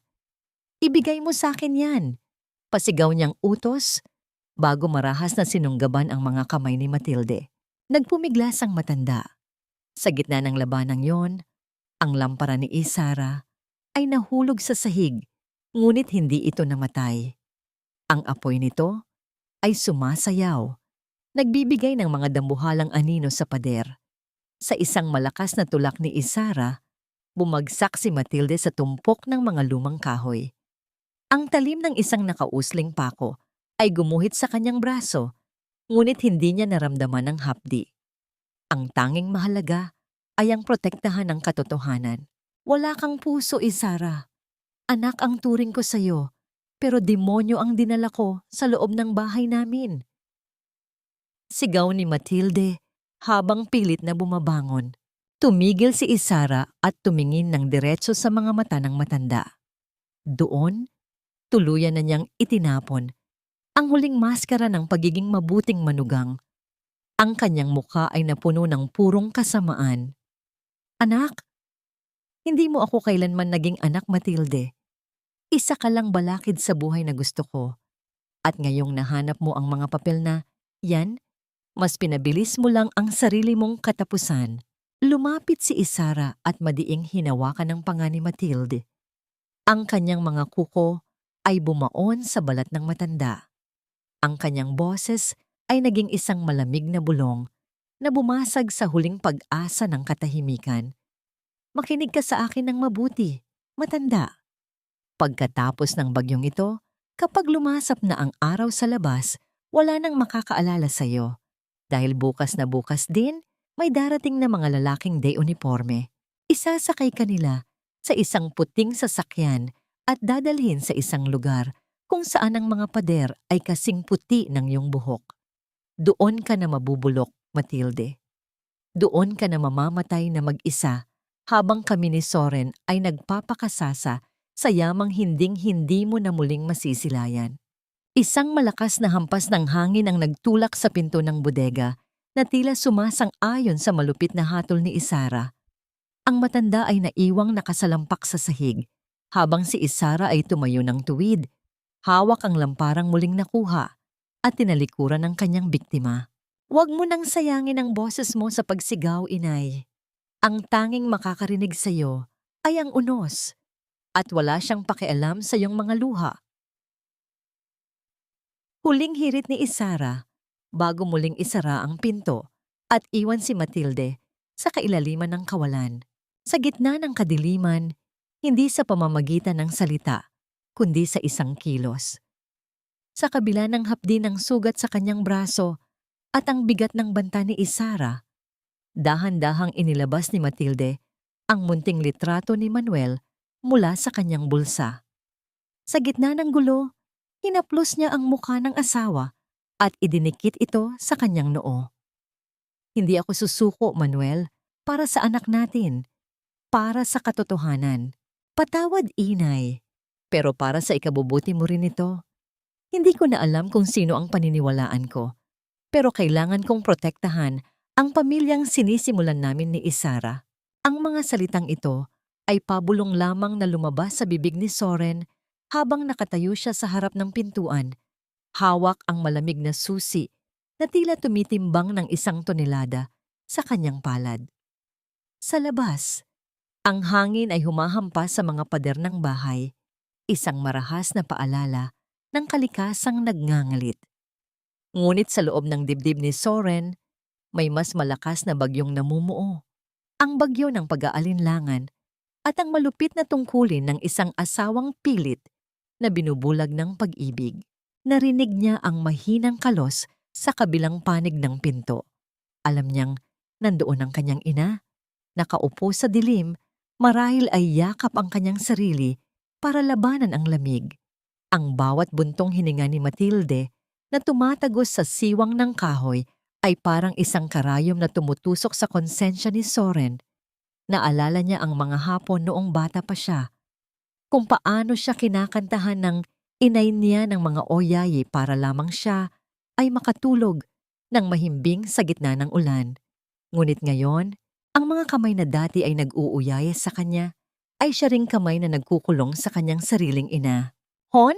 Ibigay mo sa akin yan. Pasigaw niyang utos bago marahas na sinunggaban ang mga kamay ni Matilde. Nagpumiglas ang matanda. Sa gitna ng labanang yon, ang lampara ni Isara ay nahulog sa sahig, ngunit hindi ito namatay. Ang apoy nito ay sumasayaw, nagbibigay ng mga dambuhalang anino sa pader. Sa isang malakas na tulak ni Isara, bumagsak si Matilde sa tumpok ng mga lumang kahoy. Ang talim ng isang nakausling pako ay gumuhit sa kanyang braso, ngunit hindi niya naramdaman ang hapdi. Ang tanging mahalaga ay ang protektahan ng katotohanan. Wala kang puso, Isara. Anak ang turing ko sa'yo, pero demonyo ang dinala ko sa loob ng bahay namin. Sigaw ni Matilde habang pilit na bumabangon. Tumigil si Isara at tumingin ng diretso sa mga mata ng matanda. Doon, tuluyan na niyang itinapon ang huling maskara ng pagiging mabuting manugang. Ang kanyang mukha ay napuno ng purong kasamaan. Anak, hindi mo ako kailanman naging anak, Matilde. Isa ka lang balakid sa buhay na gusto ko. At ngayong nahanap mo ang mga papel na, yan, mas pinabilis mo lang ang sarili mong katapusan. Lumapit si Isara at madiing hinawakan ng panga ni Matilde. Ang kanyang mga kuko ay bumaon sa balat ng matanda. Ang kanyang boses ay naging isang malamig na bulong na bumasag sa huling pag-asa ng katahimikan. Makinig ka sa akin ng mabuti, matanda. Pagkatapos ng bagyong ito, kapag lumasap na ang araw sa labas, wala nang makakaalala sa'yo. Dahil bukas na bukas din, may darating na mga lalaking de uniforme. Isasakay kanila sa isang puting sasakyan at dadalhin sa isang lugar kung saan ang mga pader ay kasing puti ng iyong buhok. Doon ka na mabubulok, Matilde. Doon ka na mamamatay na mag-isa habang kami ni Soren ay nagpapakasasa sa yamang hinding-hindi mo na muling masisilayan. Isang malakas na hampas ng hangin ang nagtulak sa pinto ng bodega na tila sumasang-ayon sa malupit na hatol ni Isara. Ang matanda ay naiwang nakasalampak sa sahig, habang si Isara ay tumayo ng tuwid. Hawak ang lamparang muling nakuha at tinalikuran ng kanyang biktima. Huwag mo nang sayangin ang boses mo sa pagsigaw, inay. Ang tanging makakarinig sa iyo ay ang unos at wala siyang pakialam sa iyong mga luha. Huling hirit ni Isara bago muling isara ang pinto at iwan si Matilde sa kailaliman ng kawalan. Sa gitna ng kadiliman, hindi sa pamamagitan ng salita, kundi sa isang kilos. Sa kabila ng hapdi ng sugat sa kanyang braso at ang bigat ng banta ni Isara, dahan-dahang inilabas ni Matilde ang munting litrato ni Manuel mula sa kanyang bulsa. Sa gitna ng gulo, hinaplos niya ang mukha ng asawa at idinikit ito sa kanyang noo. Hindi ako susuko, Manuel, para sa anak natin, para sa katotohanan. Patawad, inay, pero para sa ikabubuti mo rin ito. Hindi ko na alam kung sino ang paniniwalaan ko, pero kailangan kong protektahan ang pamilyang sinisimulan namin ni Isara. Ang mga salitang ito ay pabulong lamang na lumabas sa bibig ni Soren habang nakatayo siya sa harap ng pintuan. Hawak ang malamig na susi na tila tumitimbang ng 1 tonelada sa kanyang palad. Sa labas, ang hangin ay humahampas sa mga pader ng bahay, isang marahas na paalala ng kalikasang nagngangalit. Ngunit sa loob ng dibdib ni Soren, may mas malakas na bagyong namumuo. Ang bagyo ng pag-aalinlangan at ang malupit na tungkulin ng isang asawang pilit na binubulag ng pag-ibig. Narinig niya ang mahinang kalos sa kabilang panig ng pinto. Alam niyang nandoon ang kanyang ina, nakaupo sa dilim, marahil ay yakap ang kanyang sarili para labanan ang lamig. Ang bawat buntong hininga ni Matilde na tumatagos sa siwang ng kahoy ay parang isang karayom na tumutusok sa konsensya ni Soren. Naalala niya ang mga hapon noong bata pa siya, kung paano siya kinakantahan ng inay niya ng mga oyayi para lamang siya ay makatulog ng mahimbing sa gitna ng ulan. Ngunit ngayon, ang mga kamay na dati ay nag-uuyaya sa kanya ay siya ring kamay na nagkukulong sa kanyang sariling ina. Hon,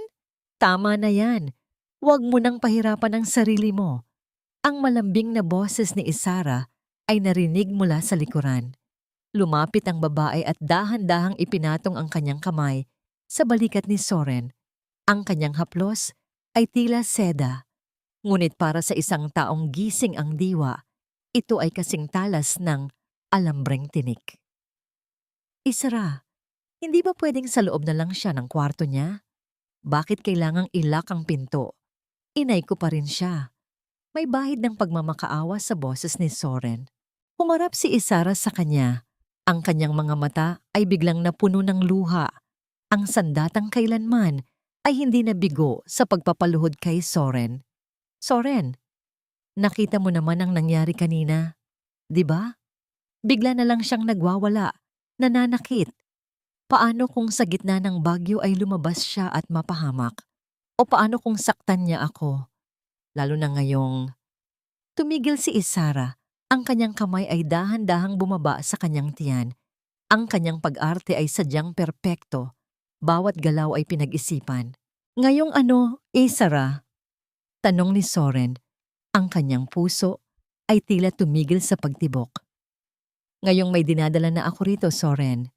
tama na yan. Huwag mo nang pahirapan ang sarili mo. Ang malambing na boses ni Isara ay narinig mula sa likuran. Lumapit ang babae at dahan-dahang ipinatong ang kanyang kamay sa balikat ni Soren. Ang kanyang haplos ay tila seda. Ngunit para sa isang taong gising ang diwa, ito ay kasing talas ng alambreng tinik. Isara, hindi ba pwedeng sa loob na lang siya ng kwarto niya? Bakit kailangang ilak ang pinto? Inay ko pa rin siya. May bahid ng pagmamakaawa sa boses ni Soren. Humarap si Isara sa kanya. Ang kanyang mga mata ay biglang napuno ng luha. Ang sandatang kailanman ay hindi nabigo sa pagpapaluhod kay Soren. Soren, nakita mo naman ang nangyari kanina, di ba? Bigla na lang siyang nagwawala, nananakit. Paano kung sa gitna ng bagyo ay lumabas siya at mapahamak? O paano kung saktan niya ako? Lalo na ngayong tumigil si Isara. Ang kanyang kamay ay dahan-dahang bumaba sa kanyang tiyan. Ang kanyang pag-arte ay sadyang perpekto. Bawat galaw ay pinag-isipan. Ngayong ano, Isara? Tanong ni Soren. Ang kanyang puso ay tila tumigil sa pagtibok. Ngayong may dinadala na ako rito, Soren.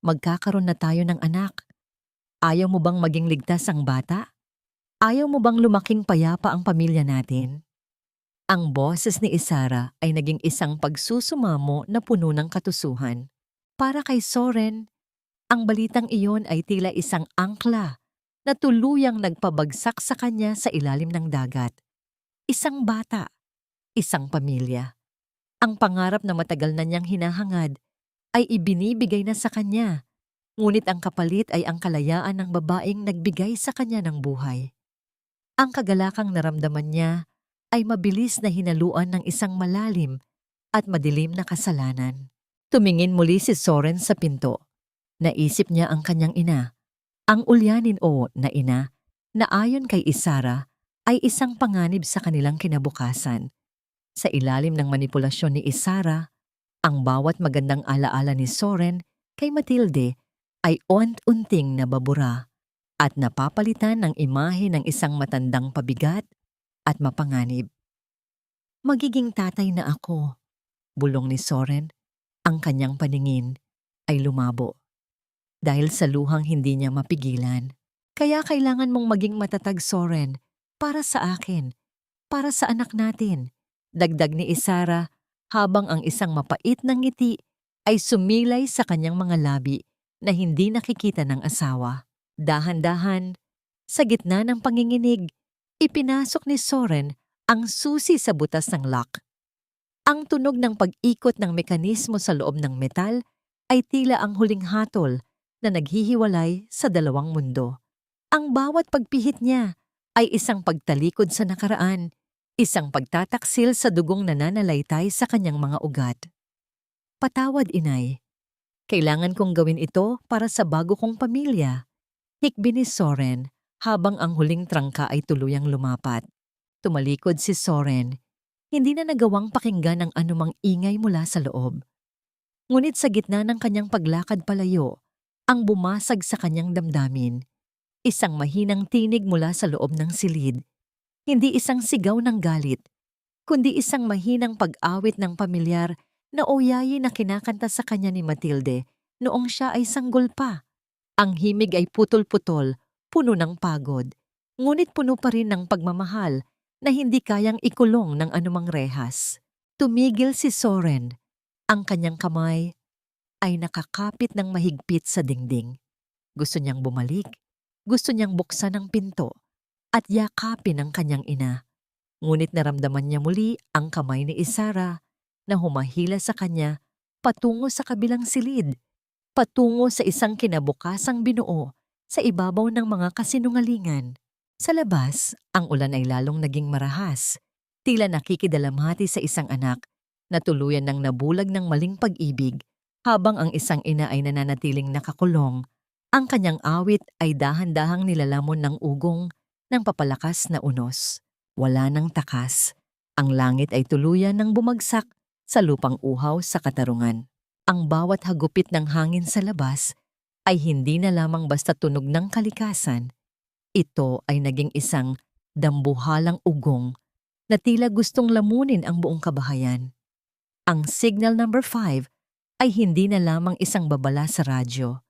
Magkakaroon na tayo ng anak. Ayaw mo bang maging ligtas ang bata? Ayaw mo bang lumaking payapa ang pamilya natin? Ang boses ni Isara ay naging isang pagsusumamo na puno ng katusuhan. Para kay Soren, ang balitang iyon ay tila isang angkla na tuluyang nagpabagsak sa kanya sa ilalim ng dagat. Isang bata, isang pamilya. Ang pangarap na matagal na niyang hinahangad ay ibinibigay na sa kanya, ngunit ang kapalit ay ang kalayaan ng babaeng nagbigay sa kanya ng buhay. Ang kagalakang naramdaman niya ay mabilis na hinaluan ng isang malalim at madilim na kasalanan. Tumingin muli si Soren sa pinto. Naisip niya ang kanyang ina. Ang ulyanin o na ina na ayon kay Isara ay isang panganib sa kanilang kinabukasan. Sa ilalim ng manipulasyon ni Isara, ang bawat magandang alaala ni Soren kay Matilde ay unti-unting nababura at napapalitan ng imahe ng isang matandang pabigat at mapanganib. Magiging tatay na ako, bulong ni Soren. Ang kanyang paningin ay lumabo. Dahil sa luhang hindi niya mapigilan. Kaya kailangan mong maging matatag, Soren, para sa akin, para sa anak natin. Dagdag ni Isara habang ang isang mapait na ngiti ay sumilay sa kanyang mga labi na hindi nakikita ng asawa. Dahan-dahan, sa gitna ng panginginig, ipinasok ni Soren ang susi sa butas ng lock. Ang tunog ng pag-ikot ng mekanismo sa loob ng metal ay tila ang huling hatol na naghihiwalay sa dalawang mundo. Ang bawat pagpihit niya ay isang pagtalikod sa nakaraan, isang pagtataksil sa dugong nananalaytay sa kanyang mga ugat. Patawad, inay. Kailangan kong gawin ito para sa bago kong pamilya. Hikbi ni Soren habang ang huling trangka ay tuluyang lumapat. Tumalikod si Soren, hindi na nagawang pakinggan ang anumang ingay mula sa loob. Ngunit sa gitna ng kanyang paglakad palayo, ang bumasag sa kanyang damdamin, isang mahinang tinig mula sa loob ng silid. Hindi isang sigaw ng galit, kundi isang mahinang pag-awit ng pamilyar na oyayi na kinakanta sa kanya ni Matilde noong siya ay sanggol pa. Ang himig ay putol-putol, puno ng pagod, ngunit puno pa rin ng pagmamahal na hindi kayang ikulong ng anumang rehas. Tumigil si Soren. Ang kanyang kamay ay nakakapit ng mahigpit sa dingding. Gusto niyang bumalik, Gusto niyang buksan ang pinto at yakapin ang kanyang ina. Ngunit naramdaman niya muli ang kamay ni Isara na humahila sa kanya patungo sa kabilang silid, patungo sa isang kinabukasang binuo sa ibabaw ng mga kasinungalingan. Sa labas, ang ulan ay lalong naging marahas, tila nakikidalamhati sa isang anak na tuluyan ng nabulag ng maling pag-ibig habang ang isang ina ay nananatiling nakakulong. Ang kanyang awit ay dahan-dahang nilalamon ng ugong ng papalakas na unos. Wala ng takas. Ang langit ay tuluyan ng bumagsak sa lupang uhaw sa katarungan. Ang bawat hagupit ng hangin sa labas ay hindi na lamang basta tunog ng kalikasan. Ito ay naging isang dambuhalang ugong na tila gustong lamunin ang buong kabahayan. Ang signal number 5 ay hindi na lamang isang babala sa radyo.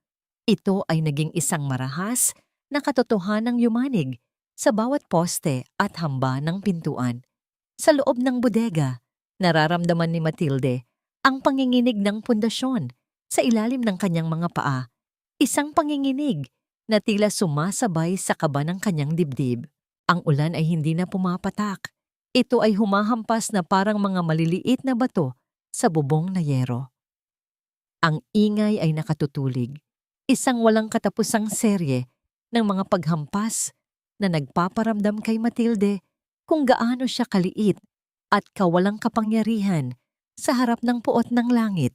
Ito ay naging isang marahas na katotohanang yumanig sa bawat poste at hamba ng pintuan. Sa loob ng bodega, nararamdaman ni Matilde ang panginginig ng pundasyon sa ilalim ng kanyang mga paa. Isang panginginig na tila sumasabay sa kaba ng kanyang dibdib. Ang ulan ay hindi na pumapatak. Ito ay humahampas na parang mga maliliit na bato sa bubong na yero. Ang ingay ay nakatutulig. Isang walang katapusang serye ng mga paghampas na nagpaparamdam kay Matilde kung gaano siya kaliit at kawalang kapangyarihan sa harap ng puot ng langit.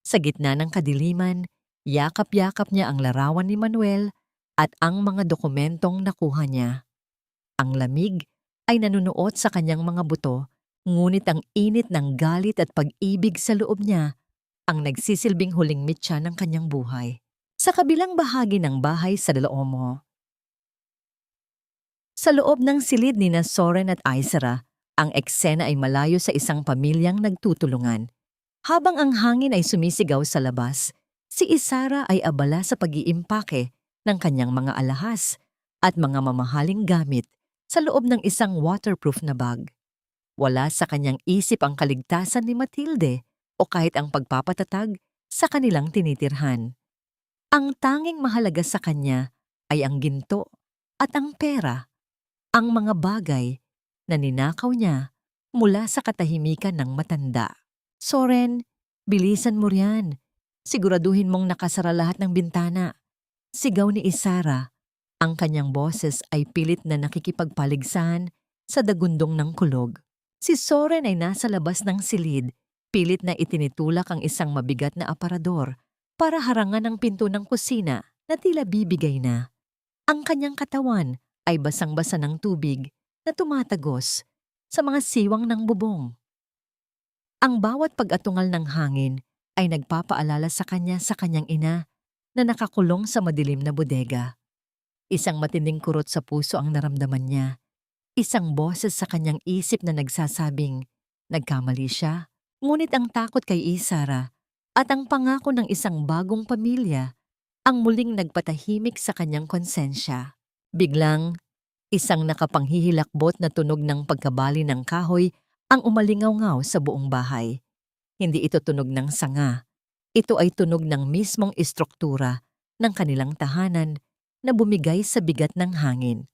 Sa gitna ng kadiliman, yakap-yakap niya ang larawan ni Manuel at ang mga dokumentong nakuha niya. Ang lamig ay nanunuot sa kanyang mga buto, ngunit ang init ng galit at pag-ibig sa loob niya ang nagsisilbing huling mitya ng kanyang buhay. Sa kabilang bahagi ng bahay sa Dalaomo. Sa loob ng silid ni Soren at Isara, ang eksena ay malayo sa isang pamilyang nagtutulungan. Habang ang hangin ay sumisigaw sa labas, si Isara ay abala sa pag-iimpake ng kanyang mga alahas at mga mamahaling gamit sa loob ng isang waterproof na bag. Wala sa kanyang isip ang kaligtasan ni Matilde o kahit ang pagpapatatag sa kanilang tinitirhan. Ang tanging mahalaga sa kanya ay ang ginto at ang pera, ang mga bagay na ninakaw niya mula sa katahimikan ng matanda. Soren, bilisan mo riyan. Siguraduhin mong nakasara lahat ng bintana. Sigaw ni Isara. Ang kanyang boses ay pilit na nakikipagpaligsahan sa dagundong ng kulog. Si Soren ay nasa labas ng silid, pilit na itinitulak ang isang mabigat na aparador para harangan ang pinto ng kusina na tila bibigay na. Ang kanyang katawan ay basang-basa ng tubig na tumatagos sa mga siwang ng bubong. Ang bawat pag-atungal ng hangin ay nagpapaalala sa kanyang ina na nakakulong sa madilim na bodega. Isang matinding kurot sa puso ang naramdaman niya. Isang boses sa kanyang isip na nagsasabing, nagkamali siya, ngunit ang takot kay Isara at ang pangako ng isang bagong pamilya ang muling nagpatahimik sa kanyang konsensya. Biglang, isang nakapanghihilakbot na tunog ng pagkabali ng kahoy ang umalingaw-ngaw sa buong bahay. Hindi ito tunog ng sanga. Ito ay tunog ng mismong istruktura ng kanilang tahanan na bumigay sa bigat ng hangin.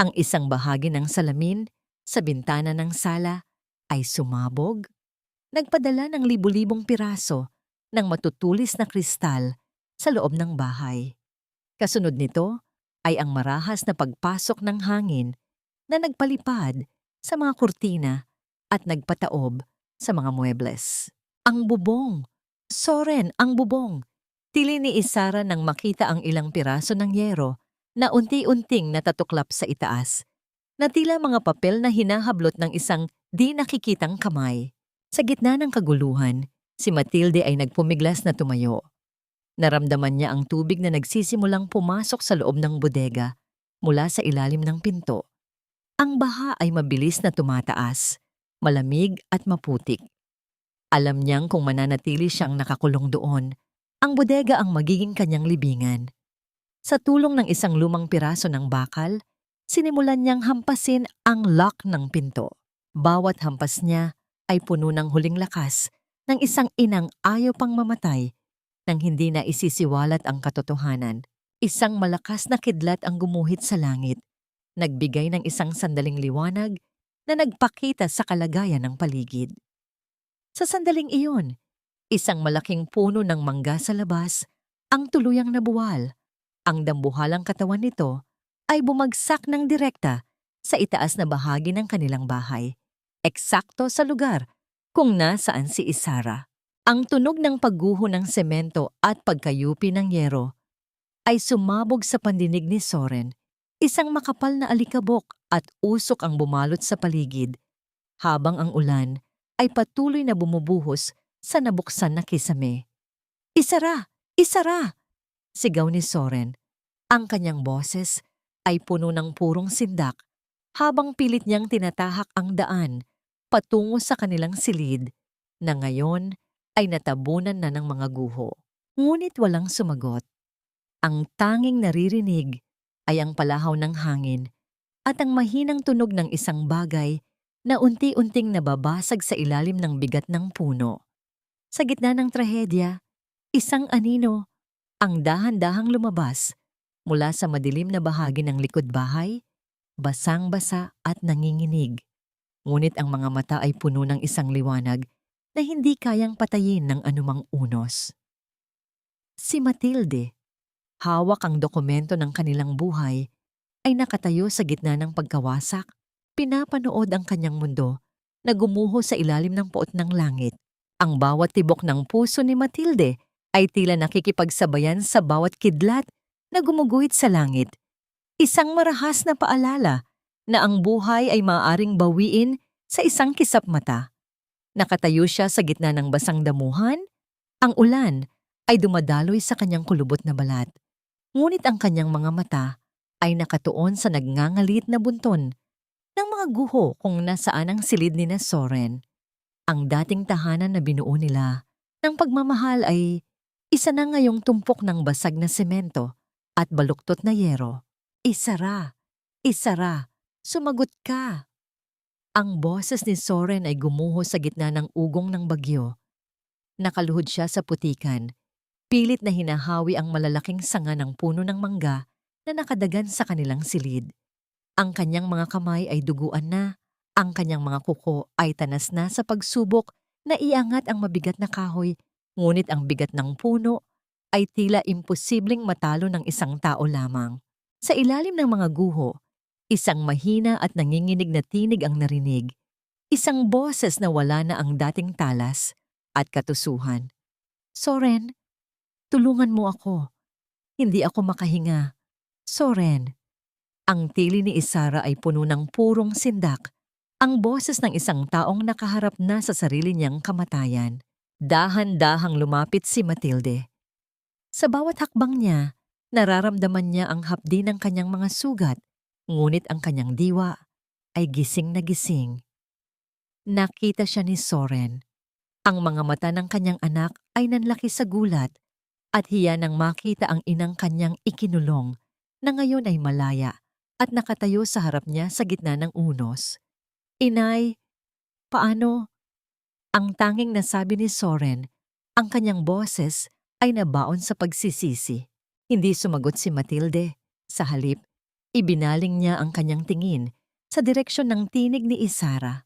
Ang isang bahagi ng salamin sa bintana ng sala ay sumabog. Nagpadala ng libu-libong piraso ng matutulis na kristal sa loob ng bahay. Kasunod nito ay ang marahas na pagpasok ng hangin na nagpalipad sa mga kurtina at nagpataob sa mga muebles. Ang bubong! Soren, ang bubong! Tili ni Isara nang makita ang ilang piraso ng yero na unti-unting natatuklap sa itaas, na tila mga papel na hinahablot ng isang di nakikitang kamay. Sa gitna ng kaguluhan, si Matilde ay nagpumiglas na tumayo. Naramdaman niya ang tubig na nagsisimulang pumasok sa loob ng bodega mula sa ilalim ng pinto. Ang baha ay mabilis na tumataas, malamig at maputik. Alam niyang kung mananatili siyang nakakulong doon, ang bodega ang magiging kanyang libingan. Sa tulong ng isang lumang piraso ng bakal, sinimulan niyang hampasin ang lock ng pinto. Bawat hampas niya ay puno ng huling lakas ng isang inang ayaw pang mamatay nang hindi na isisiwalat ang katotohanan. Isang malakas na kidlat ang gumuhit sa langit, nagbigay ng isang sandaling liwanag na nagpakita sa kalagayan ng paligid. Sa sandaling iyon, isang malaking puno ng mangga sa labas ang tuluyang nabuwal. Ang dambuhalang katawan nito ay bumagsak ng direkta sa itaas na bahagi ng kanilang bahay, eksakto sa lugar kung nasaan si Isara. Ang tunog ng pagguho ng semento at pagkayupi ng yero ay sumabog sa pandinig ni Soren. Isang makapal na alikabok at usok ang bumalot sa paligid, habang ang ulan ay patuloy na bumubuhos sa nabuksan na kisame. "Isara! Isara!" sigaw ni Soren. Ang kanyang boses ay puno ng purong sindak habang pilit niyang tinatahak ang daan patungo sa kanilang silid na ngayon ay natabunan na ng mga guho. Ngunit walang sumagot. Ang tanging naririnig ay ang palahaw ng hangin at ang mahinang tunog ng isang bagay na unti-unting nababasag sa ilalim ng bigat ng puno. Sa gitna ng trahedya, isang anino ang dahan-dahang lumabas mula sa madilim na bahagi ng likod bahay, basang-basa at nanginginig. Ngunit ang mga mata ay puno ng isang liwanag na hindi kayang patayin ng anumang unos. Si Matilde, hawak ang dokumento ng kanilang buhay, ay nakatayo sa gitna ng pagkawasak, pinapanood ang kanyang mundo na gumuho sa ilalim ng puot ng langit. Ang bawat tibok ng puso ni Matilde ay tila nakikipagsabayan sa bawat kidlat na gumuguhit sa langit. Isang marahas na paalala na ang buhay ay maaaring bawiin sa isang kisap mata. Nakatayo siya sa gitna ng basang damuhan, ang ulan ay dumadaloy sa kanyang kulubot na balat. Ngunit ang kanyang mga mata ay nakatuon sa nagngangalit na bunton ng mga guho kung nasaan ang silid ni Soren. Ang dating tahanan na binuo nila ng pagmamahal ay isa na ngayong tumpok ng basag na semento at baluktot na yero. "Isara! Isara! Sumagot ka!" Ang boses ni Soren ay gumuho sa gitna ng ugong ng bagyo. Nakaluhod siya sa putikan, pilit na hinahawi ang malalaking sanga ng puno ng mangga na nakadagan sa kanilang silid. Ang kanyang mga kamay ay duguan na, ang kanyang mga kuko ay tanas na sa pagsubok na iangat ang mabigat na kahoy, ngunit ang bigat ng puno ay tila imposibleng matalo ng isang tao lamang. Sa ilalim ng mga guho, isang mahina at nanginginig na tinig ang narinig. Isang boses na wala na ang dating talas at katusuhan. "Soren, tulungan mo ako. Hindi ako makahinga. Soren." Ang tili ni Isara ay puno ng purong sindak. Ang boses ng isang taong nakaharap na sa sarili niyang kamatayan. Dahan-dahang lumapit si Matilde. Sa bawat hakbang niya, nararamdaman niya ang hapdi ng kanyang mga sugat, ngunit ang kanyang diwa ay gising na gising. Nakita siya ni Soren. Ang mga mata ng kanyang anak ay nanlaki sa gulat at hiya nang makita ang inang kanyang ikinulong na ngayon ay malaya at nakatayo sa harap niya sa gitna ng unos. "Inay, paano?" Ang tanging nasabi ni Soren, ang kanyang boses ay nabaon sa pagsisisi. Hindi sumagot si Matilde. Sa halip, ibinaling niya ang kanyang tingin sa direksyon ng tinig ni Isara.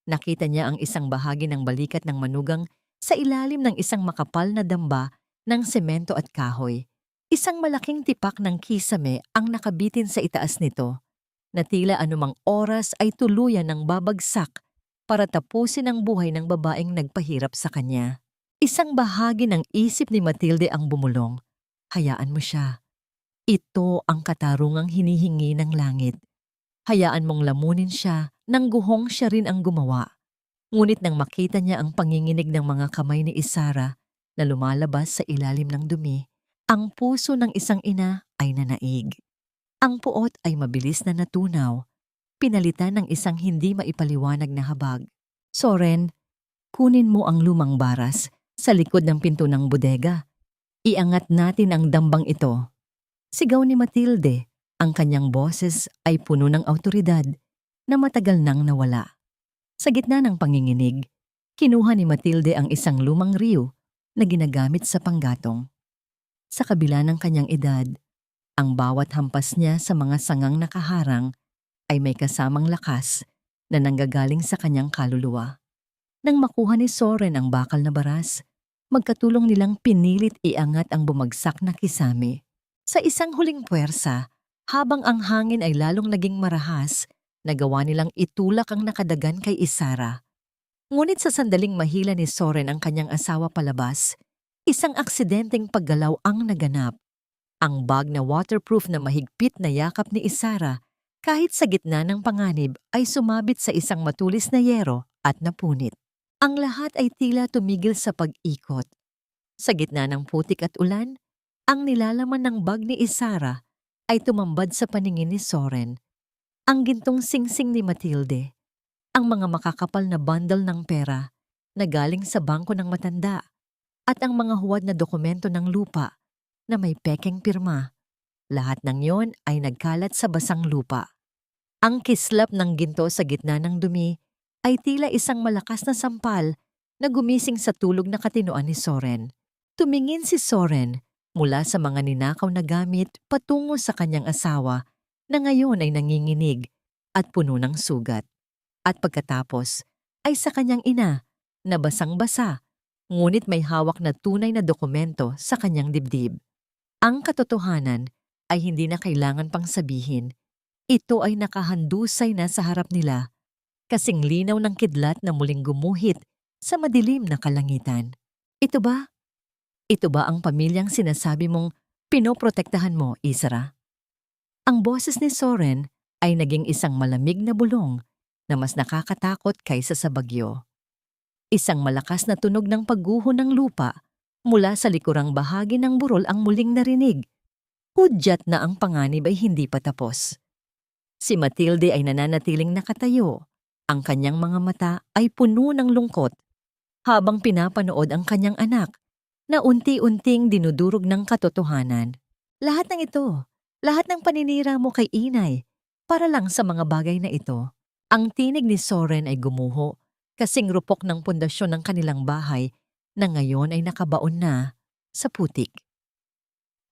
Nakita niya ang isang bahagi ng balikat ng manugang sa ilalim ng isang makapal na damba ng semento at kahoy. Isang malaking tipak ng kisame ang nakabitin sa itaas nito, na tila anumang oras ay tuluyan ng babagsak para tapusin ang buhay ng babaeng nagpahirap sa kanya. Isang bahagi ng isip ni Matilde ang bumulong. Hayaan mo siya. Ito ang katarungang hinihingi ng langit. Hayaan mong lamunin siya nang guhong siya rin ang gumawa. Ngunit nang makita niya ang panginginig ng mga kamay ni Isara na lumalabas sa ilalim ng dumi, ang puso ng isang ina ay nanaig. Ang puot ay mabilis na natunaw, pinalitan ng isang hindi maipaliwanag na habag. "Soren, kunin mo ang lumang baras sa likod ng pinto ng bodega. Iangat natin ang dambang ito." Sigaw ni Matilde, ang kanyang boses ay puno ng awtoridad na matagal nang nawala. Sa gitna ng panginginig, kinuha ni Matilde ang isang lumang riyo na ginagamit sa panggatong. Sa kabila ng kanyang edad, Ang bawat hampas niya sa mga sangang nakaharang ay may kasamang lakas na nanggagaling sa kanyang kaluluwa. Nang makuha ni Soren ang bakal na baras, magkatulong nilang pinilit iangat ang bumagsak na kisame. Sa isang huling puwersa, habang ang hangin ay lalong naging marahas, nagawa nilang itulak ang nakadagan kay Isara. Ngunit sa sandaling mahila ni Soren ang kanyang asawa palabas, isang aksidenteng paggalaw ang naganap. Ang bag na waterproof na mahigpit na yakap ni Isara, kahit sa gitna ng panganib ay sumabit sa isang matulis na yero at napunit. Ang lahat ay tila tumigil sa pag-ikot. Sa gitna ng putik at ulan, ang nilalaman ng bag ni Isara ay tumambad sa paningin ni Soren. Ang gintong singsing ni Matilde, ang mga makakapal na bundle ng pera na galing sa bangko ng matanda, at ang mga huwad na dokumento ng lupa na may pekeng pirma. Lahat ng yon ay nagkalat sa basang lupa. Ang kislap ng ginto sa gitna ng dumi ay tila isang malakas na sampal na gumising sa tulog na katinoan ni Soren. Tumingin si Soren mula sa mga ninakaw na gamit patungo sa kanyang asawa na ngayon ay nanginginig at puno ng sugat. At pagkatapos ay sa kanyang ina na basang-basa, ngunit may hawak na tunay na dokumento sa kanyang dibdib. Ang katotohanan ay hindi na kailangan pang sabihin. Ito ay nakahandusay na sa harap nila, kasing linaw ng kidlat na muling gumuhit sa madilim na kalangitan. Ito ba? Ito ba ang pamilyang sinasabi mong pinoprotektahan mo, Isara? Ang boses ni Soren ay naging isang malamig na bulong na mas nakakatakot kaysa sa bagyo. Isang malakas na tunog ng pagguho ng lupa mula sa likurang bahagi ng burol ang muling narinig. Hudyat na ang panganib ay hindi pa tapos. Si Matilde ay nananatiling nakatayo. Ang kanyang mga mata ay puno ng lungkot habang pinapanood ang kanyang anak na unti-unting dinudurog ng katotohanan. Lahat ng ito, lahat ng paninira mo kay inay, para lang sa mga bagay na ito. Ang tinig ni Soren ay gumuho kasing rupok ng pundasyon ng kanilang bahay na ngayon ay nakabaon na sa putik.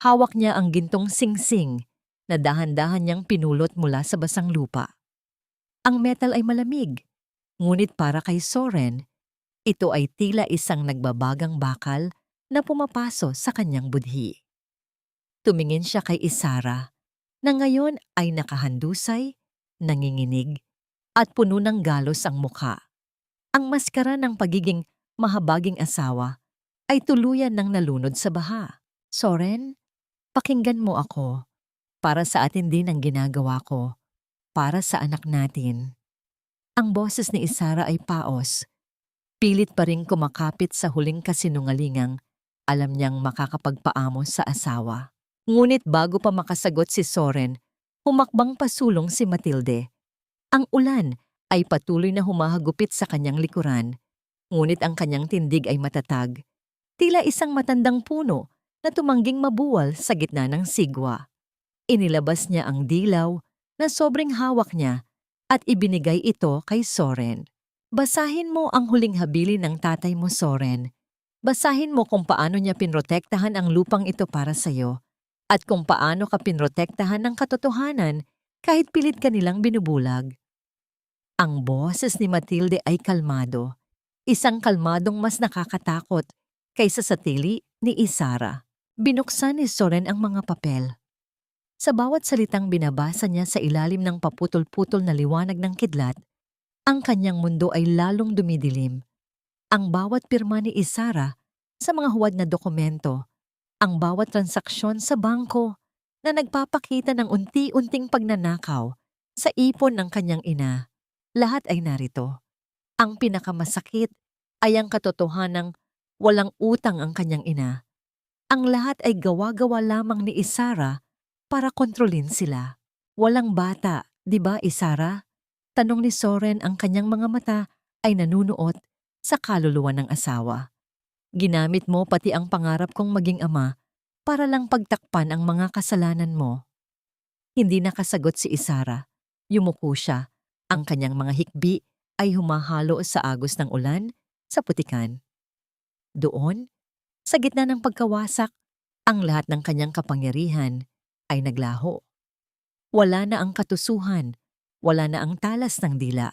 Hawak niya ang gintong singsing na dahan-dahan niyang pinulot mula sa basang lupa. Ang metal ay malamig, ngunit para kay Soren, ito ay tila isang nagbabagang bakal na pumapaso sa kanyang budhi. Tumingin siya kay Isara na ngayon ay nakahandusay, nanginginig, at puno ng galos ang mukha. Ang maskara ng pagiging mahabaging asawa ay tuluyan ng nalunod sa baha. Soren, pakinggan mo ako. Para sa atin din ang ginagawa ko. Para sa anak natin. Ang boses ni Isara ay paos. Pilit pa ring kumakapit sa huling kasinungalingang alam niyang makakapagpaamos sa asawa. Ngunit bago pa makasagot si Soren, humakbang pasulong si Matilde. Ang ulan ay patuloy na humahagupit sa kanyang likuran, ngunit ang kanyang tindig ay matatag. Tila isang matandang puno na tumangging mabuwal sa gitna ng sigwa. Inilabas niya ang dilaw na sobrang hawak niya at ibinigay ito kay Soren. Basahin mo ang huling habilin ng tatay mo, Soren. Basahin mo kung paano niya pinrotektahan ang lupang ito para sa'yo at kung paano ka pinrotektahan ng katotohanan kahit pilit ka nilang binubulag. Ang boses ni Matilde ay kalmado, isang kalmadong mas nakakatakot kaysa sa tili ni Isara. Binuksan ni Soren ang mga papel. Sa bawat salitang binabasa niya sa ilalim ng paputol-putol na liwanag ng kidlat, ang kanyang mundo ay lalong dumidilim. Ang bawat pirma ni Isara sa mga huwad na dokumento, ang bawat transaksyon sa bangko na nagpapakita ng unti-unting pagnanakaw sa ipon ng kanyang ina. Lahat ay narito. Ang pinakamasakit ay ang katotohanang walang utang ang kanyang ina. Ang lahat ay gawa-gawa lamang ni Isara para kontrolin sila. Walang bata, di ba Isara? Tanong ni Soren, ang kanyang mga mata ay nanunuot sa kaluluwa ng asawa. Ginamit mo pati ang pangarap kong maging ama para lang pagtakpan ang mga kasalanan mo. Hindi nakasagot si Isara. Yumuko siya. Ang kanyang mga hikbi ay humahalo sa agos ng ulan sa putikan. Doon, sa gitna ng pagkawasak, ang lahat ng kanyang kapangyarihan ay naglaho. Wala na ang katusuhan, wala na ang talas ng dila.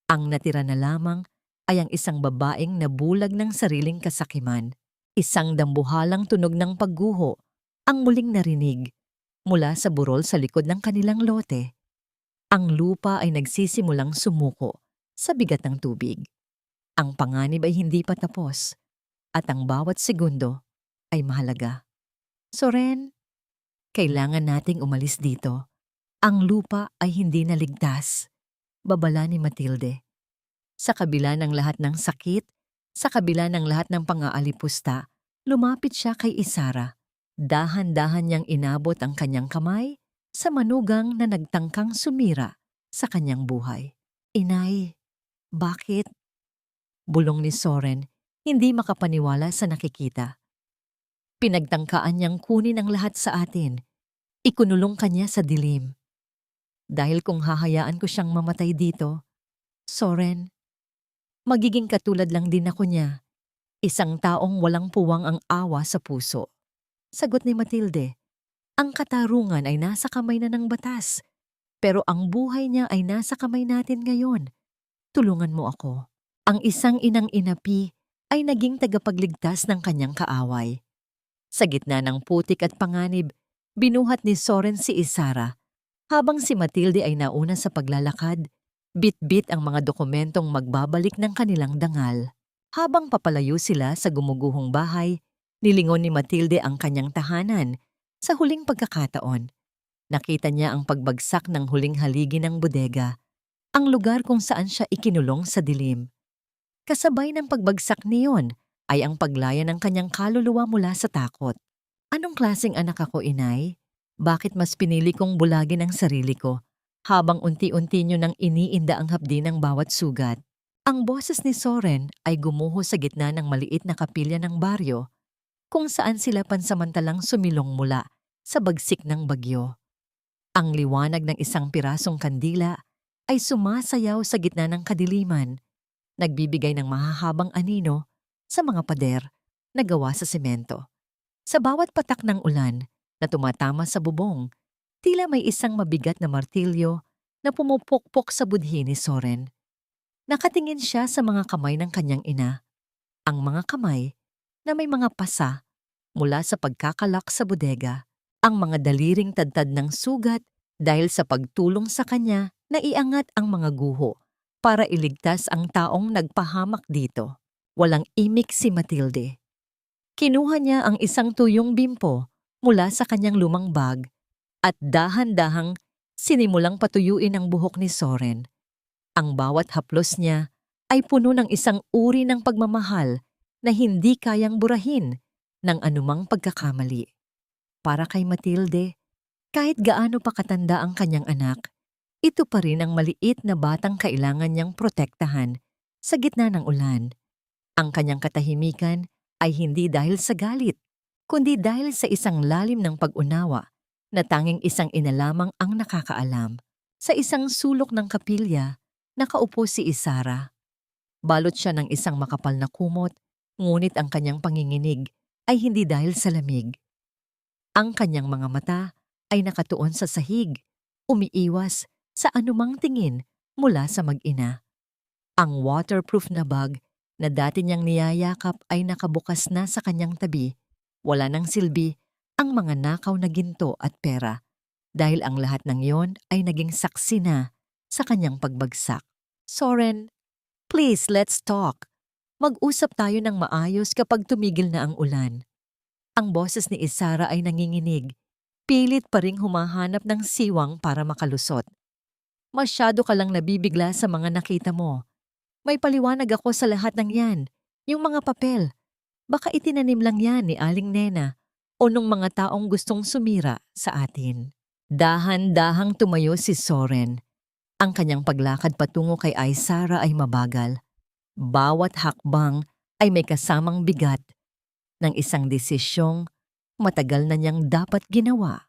Ang natira na lamang ay ang isang babaeng nabulag ng sariling kasakiman. Isang dambuhalang tunog ng pagguho ang muling narinig mula sa burol sa likod ng kanilang lote. Ang lupa ay nagsisimulang sumuko sa bigat ng tubig. Ang panganib ay hindi pa tapos at ang bawat segundo ay mahalaga. Soren, kailangan nating umalis dito. Ang lupa ay hindi naligtas. Babala ni Matilde. Sa kabila ng lahat ng sakit, sa kabila ng lahat ng pang-aalipusta, lumapit siya kay Isara. Dahan-dahan niyang inabot ang kanyang kamay sa manugang na nagtangkang sumira sa kanyang buhay. Inay, bakit? Bulong ni Soren, hindi makapaniwala sa nakikita. Pinagtangkaan niyang kunin ang lahat sa atin. Ikunulong kanya sa dilim. Dahil kung hahayaan ko siyang mamatay dito, Soren, magiging katulad lang din ako niya. Isang taong walang puwang ang awa sa puso. Sagot ni Matilde, ang katarungan ay nasa kamay na ng batas, pero ang buhay niya ay nasa kamay natin ngayon. Tulungan mo ako. Ang isang inang inapi ay naging tagapagligtas ng kanyang kaaway. Sa gitna ng putik at panganib, binuhat ni Soren si Isara. Habang si Matilde ay nauna sa paglalakad, bit-bit ang mga dokumentong magbabalik ng kanilang dangal. Habang papalayo sila sa gumuguhong bahay, nilingon ni Matilde ang kanyang tahanan. Sa huling pagkakataon, nakita niya ang pagbagsak ng huling haligi ng bodega, ang lugar kung saan siya ikinulong sa dilim. Kasabay ng pagbagsak niyon ay ang paglaya ng kanyang kaluluwa mula sa takot. Anong klaseng anak ako, inay? Bakit mas pinili kong bulagin ang sarili ko habang unti-unti niyo nang iniinda ang hapdi ng bawat sugat? Ang boses ni Soren ay gumuho sa gitna ng maliit na kapilya ng baryo kung saan sila pansamantalang sumilong mula sa bagsik ng bagyo. Ang liwanag ng isang pirasong kandila ay sumasayaw sa gitna ng kadiliman, nagbibigay ng mahahabang anino sa mga pader na gawa sa semento. Sa bawat patak ng ulan na tumatama sa bubong, tila may isang mabigat na martilyo na pumupukpok sa budhi ni Soren. Nakatingin siya sa mga kamay ng kanyang ina, ang mga kamay na may mga pasa mula sa pagkakalak sa bodega, ang mga daliring tadtad ng sugat dahil sa pagtulong sa kanya na iangat ang mga guho para iligtas ang taong nagpahamak dito. Walang imik si Matilde. Kinuha niya ang isang tuyong bimpo mula sa kanyang lumang bag at dahan-dahang sinimulang patuyuin ang buhok ni Soren. Ang bawat haplos niya ay puno ng isang uri ng pagmamahal na hindi kayang burahin ng anumang pagkakamali. Para kay Matilde, kahit gaano pa katanda ang kanyang anak, ito pa rin ang maliit na batang kailangan niyang protektahan sa gitna ng ulan. Ang kanyang katahimikan ay hindi dahil sa galit, kundi dahil sa isang lalim ng pag-unawa na tanging isang ina lamang ang nakakaalam. Sa isang sulok ng kapilya, nakaupo si Isara. Balot siya ng isang makapal na kumot, ngunit ang kanyang panginginig ay hindi dahil sa lamig. Ang kanyang mga mata ay nakatuon sa sahig, umiiwas sa anumang tingin mula sa mag-ina. Ang waterproof na bag na dati niyang niyayakap ay nakabukas na sa kanyang tabi. Wala nang silbi ang mga nakaw na ginto at pera dahil ang lahat ng yon ay naging saksi na sa kanyang pagbagsak. Soren, please let's talk. Mag-usap tayo ng maayos kapag tumigil na ang ulan. Ang boses ni Isara ay nanginginig. Pilit pa ring humahanap ng siwang para makalusot. Masyado ka lang nabibigla sa mga nakita mo. May paliwanag ako sa lahat ng yan. Yung mga papel. Baka itinanim lang yan ni Aling Nena o nung mga taong gustong sumira sa atin. Dahan-dahang tumayo si Soren. Ang kanyang paglakad patungo kay Isara ay mabagal. Bawat hakbang ay may kasamang bigat ng isang desisyong matagal na niyang dapat ginawa.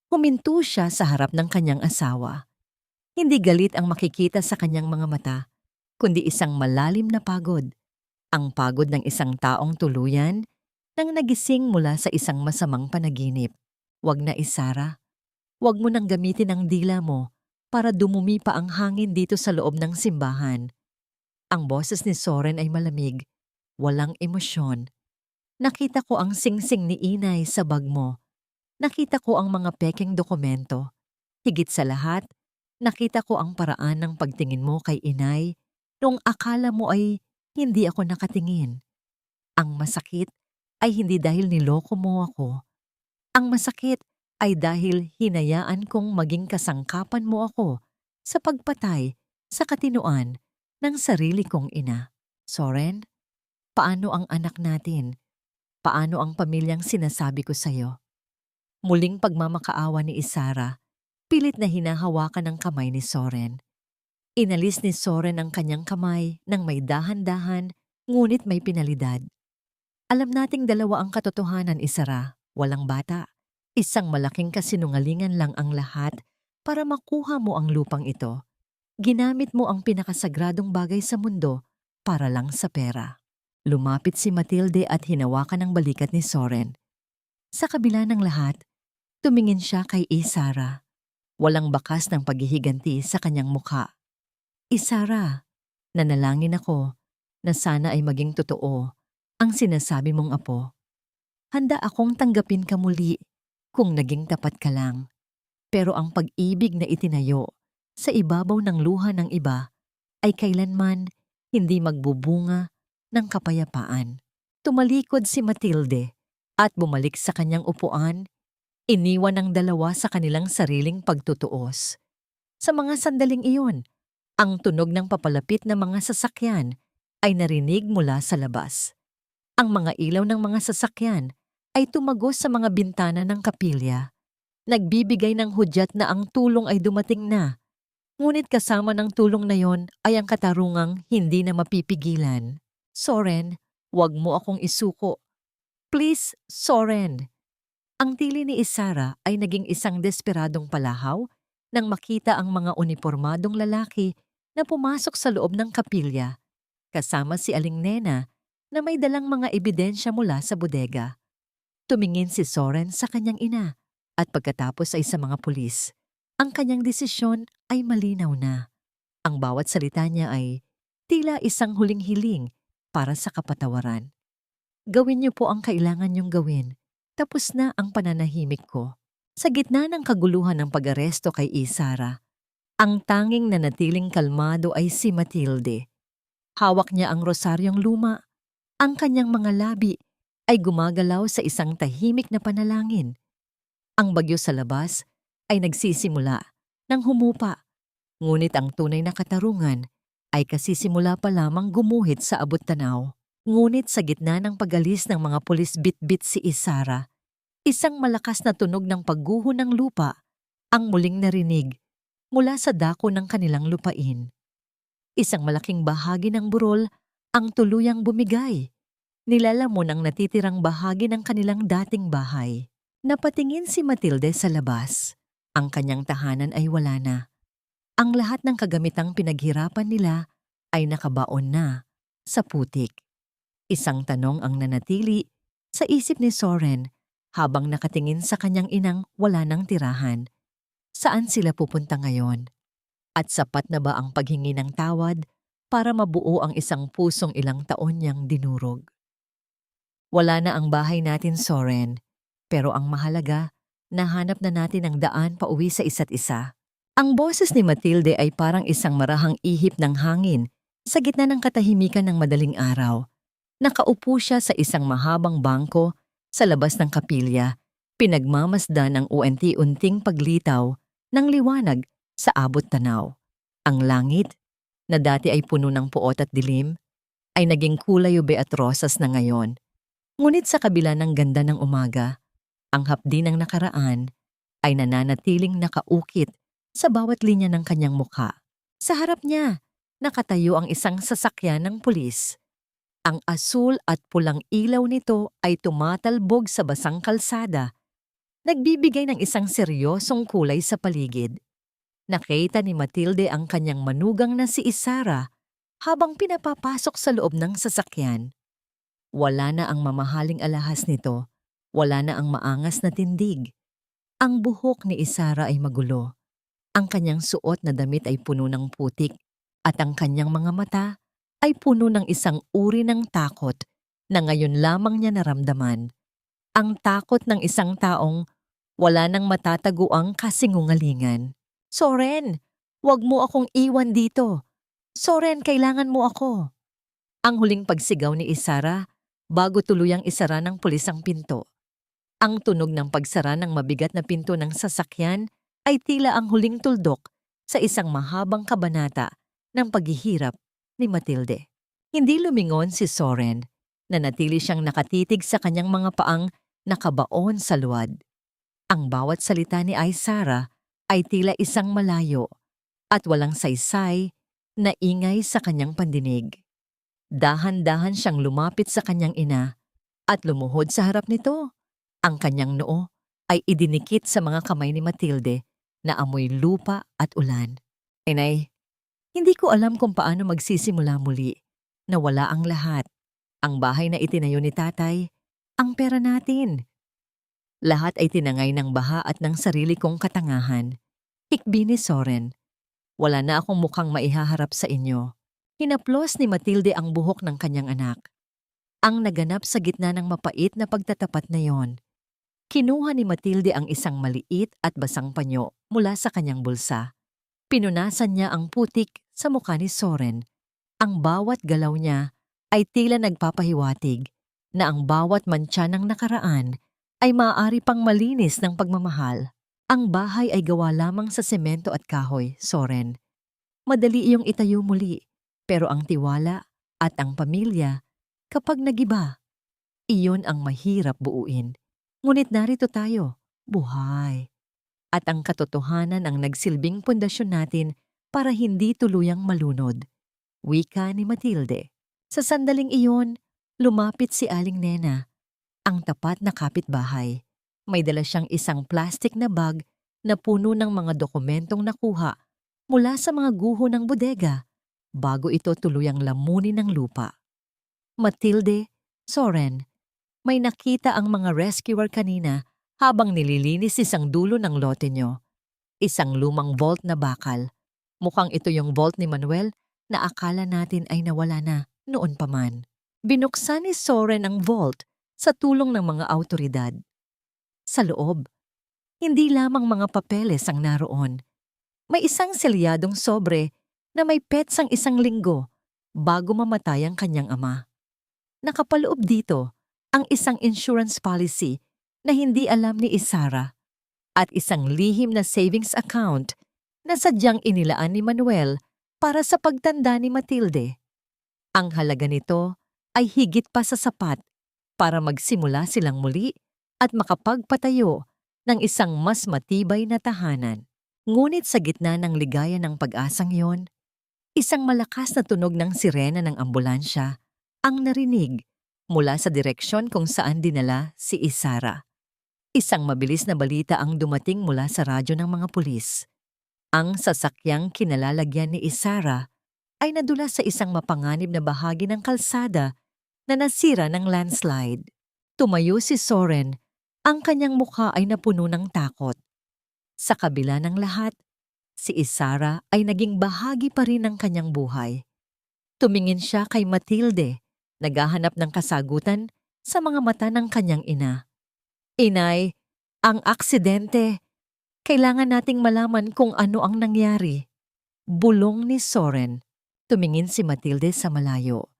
Huminto siya sa harap ng kanyang asawa. Hindi galit ang makikita sa kanyang mga mata, kundi isang malalim na pagod. Ang pagod ng isang taong tuluyan nang nagising mula sa isang masamang panaginip. Wag na, Isara. Wag mo nang gamitin ang dila mo para dumumi pa ang hangin dito sa loob ng simbahan. Ang boses ni Soren ay malamig, walang emosyon. Nakita ko ang singsing ni Inay sa bag mo. Nakita ko ang mga pekeng dokumento. Higit sa lahat, nakita ko ang paraan ng pagtingin mo kay Inay noong akala mo ay hindi ako nakatingin. Ang masakit ay hindi dahil niloko mo ako. Ang masakit ay dahil hinayaan kong maging kasangkapan mo ako sa pagpatay sa katinoan ng sarili kong ina. Soren, paano ang anak natin? Paano ang pamilyang sinasabi ko sa'yo? Muling pagmamakaawa ni Isara, pilit na hinahawakan ang kamay ni Soren. Inalis ni Soren ang kanyang kamay nang may dahan-dahan, ngunit may pinalidad. Alam nating dalawa ang katotohanan, Isara, walang bata. Isang malaking kasinungalingan lang ang lahat para makuha mo ang lupang ito. Ginamit mo ang pinakasagradong bagay sa mundo para lang sa pera. Lumapit si Matilde at hinawakan ang balikat ni Soren. Sa kabila ng lahat, tumingin siya kay Isara. Walang bakas ng paghihiganti sa kanyang mukha. Isara, nanalangin ako na sana ay maging totoo ang sinasabi mong apo. Handa akong tanggapin ka muli kung naging tapat ka lang. Pero ang pag-ibig na itinayo sa ibabaw ng luha ng iba ay kailanman hindi magbubunga ng kapayapaan. Tumalikod si Matilde at bumalik sa kanyang upuan, iniwan ng dalawa sa kanilang sariling pagtutuos. Sa mga sandaling iyon, ang tunog ng papalapit na mga sasakyan ay narinig mula sa labas. Ang mga ilaw ng mga sasakyan ay tumagos sa mga bintana ng kapilya. Nagbibigay ng hudyat na ang tulong ay dumating na. Ngunit kasama ng tulong na yon ay ang katarungang hindi na mapipigilan. Soren, wag mo akong isuko. Please, Soren. Ang tili ni Isara ay naging isang desperadong palahaw nang makita ang mga unipormadong lalaki na pumasok sa loob ng kapilya, kasama si Aling Nena na may dalang mga ebidensya mula sa bodega. Tumingin si Soren sa kanyang ina at pagkatapos ay sa mga pulis. Ang kanyang desisyon ay malinaw na. Ang bawat salita niya ay tila isang huling hiling para sa kapatawaran. Gawin niyo po ang kailangan niyong gawin. Tapos na ang pananahimik ko. Sa gitna ng kaguluhan ng pag-aresto kay Isara, ang tanging nanatiling kalmado ay si Matilde. Hawak niya ang rosaryong luma. Ang kanyang mga labi ay gumagalaw sa isang tahimik na panalangin. Ang bagyo sa labas ay nagsisimula nang humupa, ngunit ang tunay na katarungan ay kasisimula pa lamang gumuhit sa abot-tanaw. Ngunit sa gitna ng pag-alis ng mga pulis bit-bit si Isara, isang malakas na tunog ng pagguho ng lupa ang muling narinig mula sa dako ng kanilang lupain. Isang malaking bahagi ng burol ang tuluyang bumigay. Nilalamon ang natitirang bahagi ng kanilang dating bahay. Napatingin si Matilde sa labas. Ang kanyang tahanan ay wala na. Ang lahat ng kagamitang pinaghirapan nila ay nakabaon na sa putik. Isang tanong ang nanatili sa isip ni Soren habang nakatingin sa kanyang inang wala ng tirahan. Saan sila pupunta ngayon? At sapat na ba ang paghingi ng tawad para mabuo ang isang pusong ilang taon niyang dinurog? Wala na ang bahay natin, Soren, pero ang mahalaga, nahanap na natin ang daan pauwi sa isa't isa. Ang boses ni Matilde ay parang isang marahang ihip ng hangin sa gitna ng katahimikan ng madaling araw. Nakaupo siya sa isang mahabang bangko sa labas ng kapilya, pinagmamasdan ang unti-unting paglitaw ng liwanag sa abot-tanaw. Ang langit, na dati ay puno ng puot at dilim, ay naging kulay ube at rosas na ngayon. Ngunit sa kabila ng ganda ng umaga, ang hapdi ng nakaraan ay nananatiling nakaukit sa bawat linya ng kanyang mukha. Sa harap niya, nakatayo ang isang sasakyan ng pulis. Ang asul at pulang ilaw nito ay tumatalbog sa basang kalsada, nagbibigay ng isang seryosong kulay sa paligid. Nakita ni Matilde ang kanyang manugang na si Isara habang pinapapasok sa loob ng sasakyan. Wala na ang mamahaling alahas nito, wala na ang maangas na tindig. Ang buhok ni Isara ay magulo. Ang kanyang suot na damit ay puno ng putik at ang kanyang mga mata ay puno ng isang uri ng takot na ngayon lamang niya naramdaman. Ang takot ng isang taong wala nang matataguang kasinungalingan. Soren, wag mo akong iwan dito. Soren, kailangan mo ako. Ang huling pagsigaw ni Isara bago tuluyang isara ng pulis ang pinto. Ang tunog ng pagsara ng mabigat na pinto ng sasakyan ay tila ang huling tuldok sa isang mahabang kabanata ng paghihirap ni Matilde. Hindi lumingon si Soren, na natili siyang nakatitig sa kanyang mga paang nakabaon sa luwad. Ang bawat salita ni Isara ay tila isang malayo at walang saysay na ingay sa kanyang pandinig. Dahan-dahan siyang lumapit sa kanyang ina at lumuhod sa harap nito. Ang kanyang noo ay idinikit sa mga kamay ni Matilde na amoy lupa at ulan. Inay, hindi ko alam kung paano magsisimula muli. Nawala ang lahat. Ang bahay na itinayo ni tatay, ang pera natin. Lahat ay tinangay ng baha at ng sarili kong katangahan. Hikbi ni Soren. Wala na akong mukhang maihaharap sa inyo. Hinaplos ni Matilde ang buhok ng kanyang anak. Ang naganap sa gitna ng mapait na pagtatapat na yon. Kinuha ni Matilde ang isang maliit at basang panyo mula sa kanyang bulsa. Pinunasan niya ang putik sa mukha ni Soren. Ang bawat galaw niya ay tila nagpapahiwatig na ang bawat mantsa ng nakaraan ay maaari pang malinis ng pagmamahal. Ang bahay ay gawa lamang sa semento at kahoy, Soren. Madali iyong itayo muli, pero ang tiwala at ang pamilya, kapag nagiba, iyon ang mahirap buuin. Ngunit narito tayo, buhay. At ang katotohanan ang nagsilbing pundasyon natin para hindi tuluyang malunod. Wika ni Matilde. Sa sandaling iyon, lumapit si Aling Nena, ang tapat na kapitbahay. May dala siyang isang plastik na bag na puno ng mga dokumentong nakuha mula sa mga guho ng bodega bago ito tuluyang lamunin ng lupa. Matilde, Soren, may nakita ang mga rescuer kanina habang nililinis isang dulo ng lote nyo. Isang lumang vault na bakal. Mukhang ito yung vault ni Manuel na akala natin ay nawala na noon pa man. Binuksan ni Soren ang vault sa tulong ng mga awtoridad. Sa loob, hindi lamang mga papeles ang naroon. May isang selyadong sobre na may petsang 1 linggo bago mamatay ang kanyang ama. Nakapaloob dito ang isang insurance policy na hindi alam ni Isara at isang lihim na savings account na sadyang inilaan ni Manuel para sa pagtanda ni Matilde. Ang halaga nito ay higit pa sa sapat para magsimula silang muli at makapagpatayo ng isang mas matibay na tahanan. Ngunit sa gitna ng ligaya ng pag-asang yon, isang malakas na tunog ng sirena ng ambulansya ang narinig mula sa direksyon kung saan dinala si Isara. Isang mabilis na balita ang dumating mula sa radyo ng mga pulis. Ang sasakyang kinalalagyan ni Isara ay nadula sa isang mapanganib na bahagi ng kalsada na nasira ng landslide. Tumayo si Soren, ang kanyang mukha ay napuno ng takot. Sa kabila ng lahat, si Isara ay naging bahagi pa rin ng kanyang buhay. Tumingin siya kay Matilde, naghahanap ng kasagutan sa mga mata ng kanyang ina. Inay, ang aksidente. Kailangan nating malaman kung ano ang nangyari. Bulong ni Soren. Tumingin si Matilde sa malayo.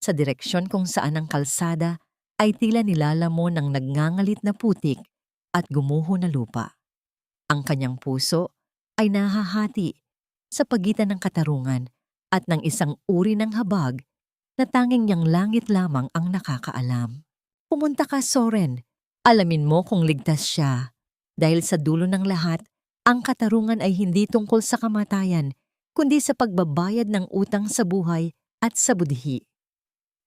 Sa direksyon kung saan ang kalsada ay tila nilalamon ng nagngangalit na putik at gumuho na lupa. Ang kanyang puso ay nahahati sa pagitan ng katarungan at ng isang uri ng habag na tanging niyang langit lamang ang nakakaalam. Pumunta ka, Soren. Alamin mo kung ligtas siya. Dahil sa dulo ng lahat, ang katarungan ay hindi tungkol sa kamatayan, kundi sa pagbabayad ng utang sa buhay at sa budhi.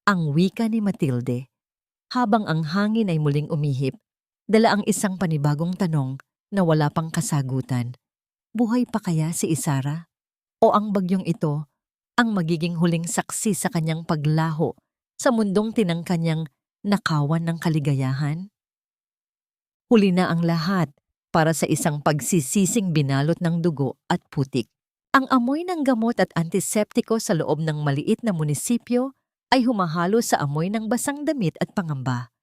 Ang wika ni Matilde. Habang ang hangin ay muling umihip, dala ang isang panibagong tanong na wala pang kasagutan. Buhay pa kaya si Isara? O ang bagyong ito ang magiging huling saksi sa kanyang paglaho sa mundong tinangkanyang nakawan ng kaligayahan? Huli na ang lahat, para sa isang pagsisising binalot ng dugo at putik. Ang amoy ng gamot at antiseptiko sa loob ng maliit na munisipyo ay humahalo sa amoy ng basang damit at pangamba.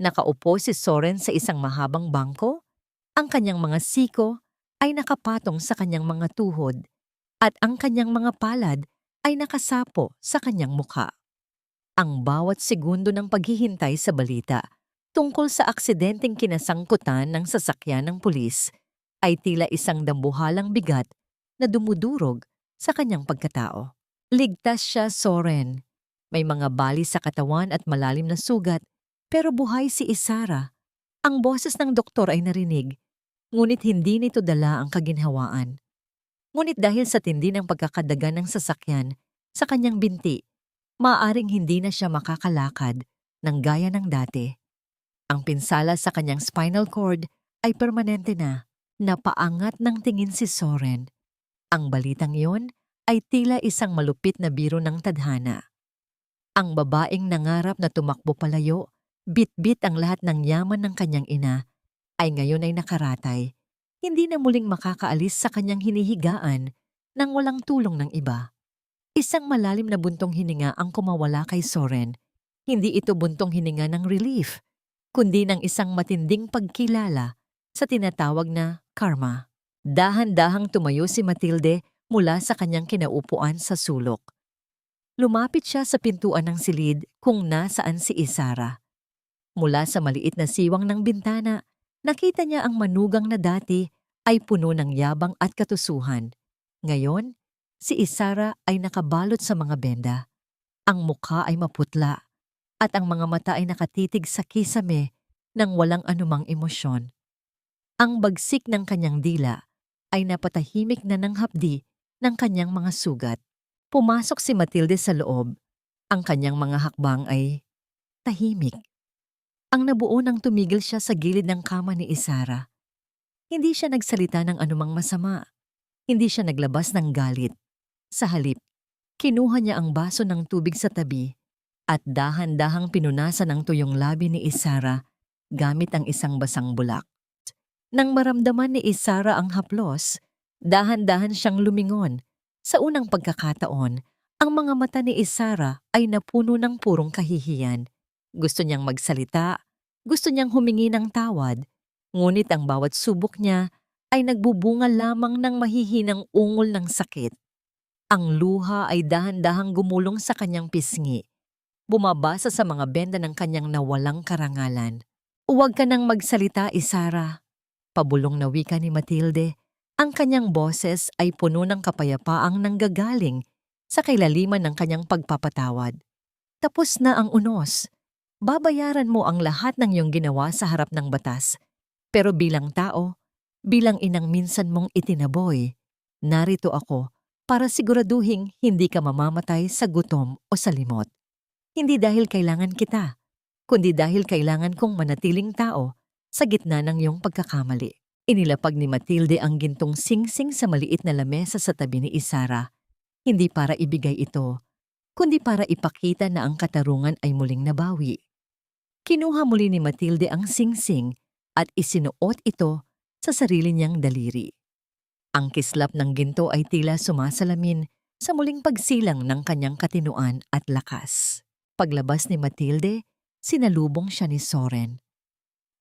Nakaupo si Soren sa isang mahabang bangko, ang kanyang mga siko ay nakapatong sa kanyang mga tuhod at ang kanyang mga palad ay nakasapo sa kanyang mukha. Ang bawat segundo ng paghihintay sa balita tungkol sa aksidenteng kinasangkutan ng sasakyan ng pulis ay tila isang dambuhalang bigat na dumudurog sa kanyang pagkatao. Ligtas siya, Soren. May mga bali sa katawan at malalim na sugat, pero buhay si Isara. Ang boses ng doktor ay narinig, ngunit hindi nito dala ang kaginhawaan. Ngunit dahil sa tindi ng pagkakadagan ng sasakyan sa kanyang binti, maaaring hindi na siya makakalakad ng gaya ng dati. Ang pinsala sa kanyang spinal cord ay permanente na. Napaangat ng tingin si Soren. Ang balitang iyon ay tila isang malupit na biro ng tadhana. Ang babaeng nangarap na tumakbo palayo, bit-bit ang lahat ng yaman ng kanyang ina, ay ngayon ay nakaratay. Hindi na muling makakaalis sa kanyang hinihigaan nang walang tulong ng iba. Isang malalim na buntong hininga ang kumawala kay Soren. Hindi ito buntong hininga ng relief, kundi ng isang matinding pagkilala sa tinatawag na karma. Dahan-dahang tumayo si Matilde mula sa kanyang kinaupuan sa sulok. Lumapit siya sa pintuan ng silid kung nasaan si Isara. Mula sa maliit na siwang ng bintana, nakita niya ang manugang na dati ay puno ng yabang at katusuhan. Ngayon, si Isara ay nakabalot sa mga benda. Ang mukha ay maputla at ang mga mata ay nakatitig sa kisame ng walang anumang emosyon. Ang bagsik ng kanyang dila ay napatahimik na ng hapdi ng kanyang mga sugat. Pumasok si Matilde sa loob. Ang kanyang mga hakbang ay tahimik. Ang nabuo nang tumigil siya sa gilid ng kama ni Isara. Hindi siya nagsalita ng anumang masama. Hindi siya naglabas ng galit. Sa halip, kinuha niya ang baso ng tubig sa tabi at dahan-dahang pinunasan ang tuyong labi ni Isara gamit ang isang basang bulak. Nang maramdaman ni Isara ang haplos, dahan-dahan siyang lumingon. Sa unang pagkakataon, ang mga mata ni Isara ay napuno ng purong kahihiyan. Gusto niyang magsalita, gusto niyang humingi ng tawad, ngunit ang bawat subok niya ay nagbubunga lamang ng mahihinang ungol ng sakit. Ang luha ay dahan-dahang gumulong sa kanyang pisngi, bumabasa sa mga benda ng kanyang nawalang karangalan. "Huwag ka nang magsalita, Isara," pabulong na wika ni Matilde. Ang kanyang boses ay puno ng kapayapaang nanggagaling sa kailaliman ng kanyang pagpapatawad. Tapos na ang unos. Babayaran mo ang lahat ng iyong ginawa sa harap ng batas. Pero bilang tao, bilang inang minsan mong itinaboy, narito ako para siguraduhing hindi ka mamamatay sa gutom o sa limot. Hindi dahil kailangan kita, kundi dahil kailangan kong manatiling tao sa gitna ng iyong pagkakamali. Inilapag ni Matilde ang gintong singsing sa maliit na lamesa sa tabi ni Isara. Hindi para ibigay ito, kundi para ipakita na ang katarungan ay muling nabawi. Kinuha muli ni Matilde ang singsing at isinuot ito sa sarili niyang daliri. Ang kislap ng ginto ay tila sumasalamin sa muling pagsilang ng kanyang katinuan at lakas. Paglabas ni Matilde, sinalubong siya ni Soren.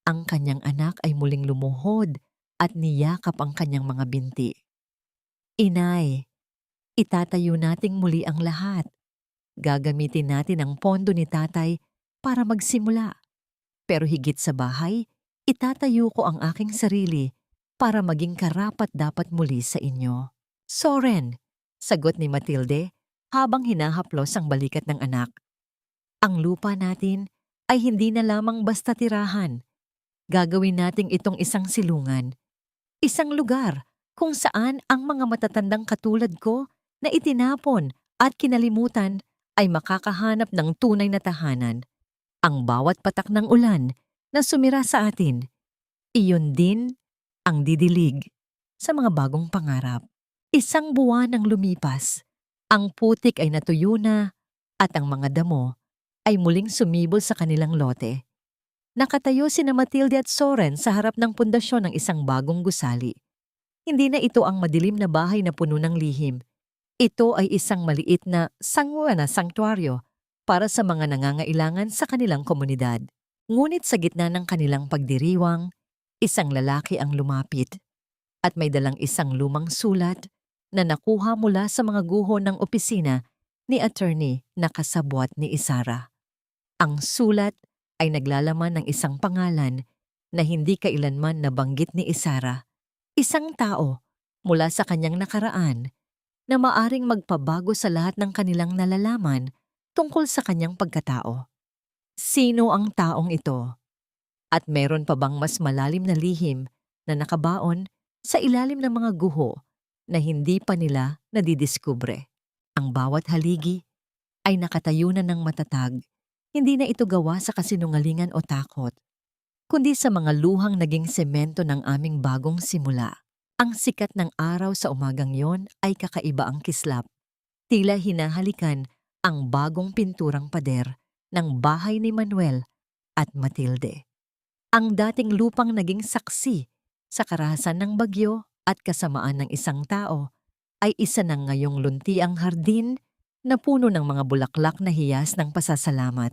Ang kanyang anak ay muling lumuhod at niyakap ang kanyang mga binti. "Inay, itatayo nating muli ang lahat. Gagamitin natin ang pondo ni tatay para magsimula. Pero higit sa bahay, itatayo ko ang aking sarili para maging karapat-dapat muli sa inyo." "Soren," sagot ni Matilde habang hinahaplos ang balikat ng anak. "Ang lupa natin ay hindi na lamang basta tirahan. Gagawin nating itong isang silungan. Isang lugar kung saan ang mga matatandang katulad ko na itinapon at kinalimutan ay makakahanap ng tunay na tahanan. Ang bawat patak ng ulan na sumira sa atin, iyon din ang didilig sa mga bagong pangarap." Isang buwan ang lumipas. Ang putik ay natuyo na at ang mga damo ay muling sumibol sa kanilang lote. Nakatayo sina Matilde at Soren sa harap ng pundasyon ng isang bagong gusali. Hindi na ito ang madilim na bahay na puno ng lihim. Ito ay isang maliit na sangwa na sanktuaryo para sa mga nangangailangan sa kanilang komunidad. Ngunit sa gitna ng kanilang pagdiriwang, isang lalaki ang lumapit at may dalang isang lumang sulat na nakuha mula sa mga guho ng opisina ni attorney na kasabwat ni Isara. Ang sulat ay naglalaman ng isang pangalan na hindi kailanman nabanggit ni Isara, isang tao mula sa kanyang nakaraan na maaring magpabago sa lahat ng kanilang nalalaman tungkol sa kanyang pagkatao. Sino ang taong ito? At meron pa bang mas malalim na lihim na nakabaon sa ilalim ng mga guho na hindi pa nila nadidiskubre? Ang bawat haligi ay nakatayo na ng matatag. Hindi na ito gawa sa kasinungalingan o takot, kundi sa mga luhang naging semento ng aming bagong simula. Ang sikat ng araw sa umagang yon ay kakaiba ang kislap. Tila hinahalikan ang bagong pinturang pader ng bahay ni Manuel at Matilde. Ang dating lupang naging saksi sa karahasan ng bagyo at kasamaan ng isang tao ay isa ng ngayong luntiang hardin na puno ng mga bulaklak na hiyas ng pasasalamat.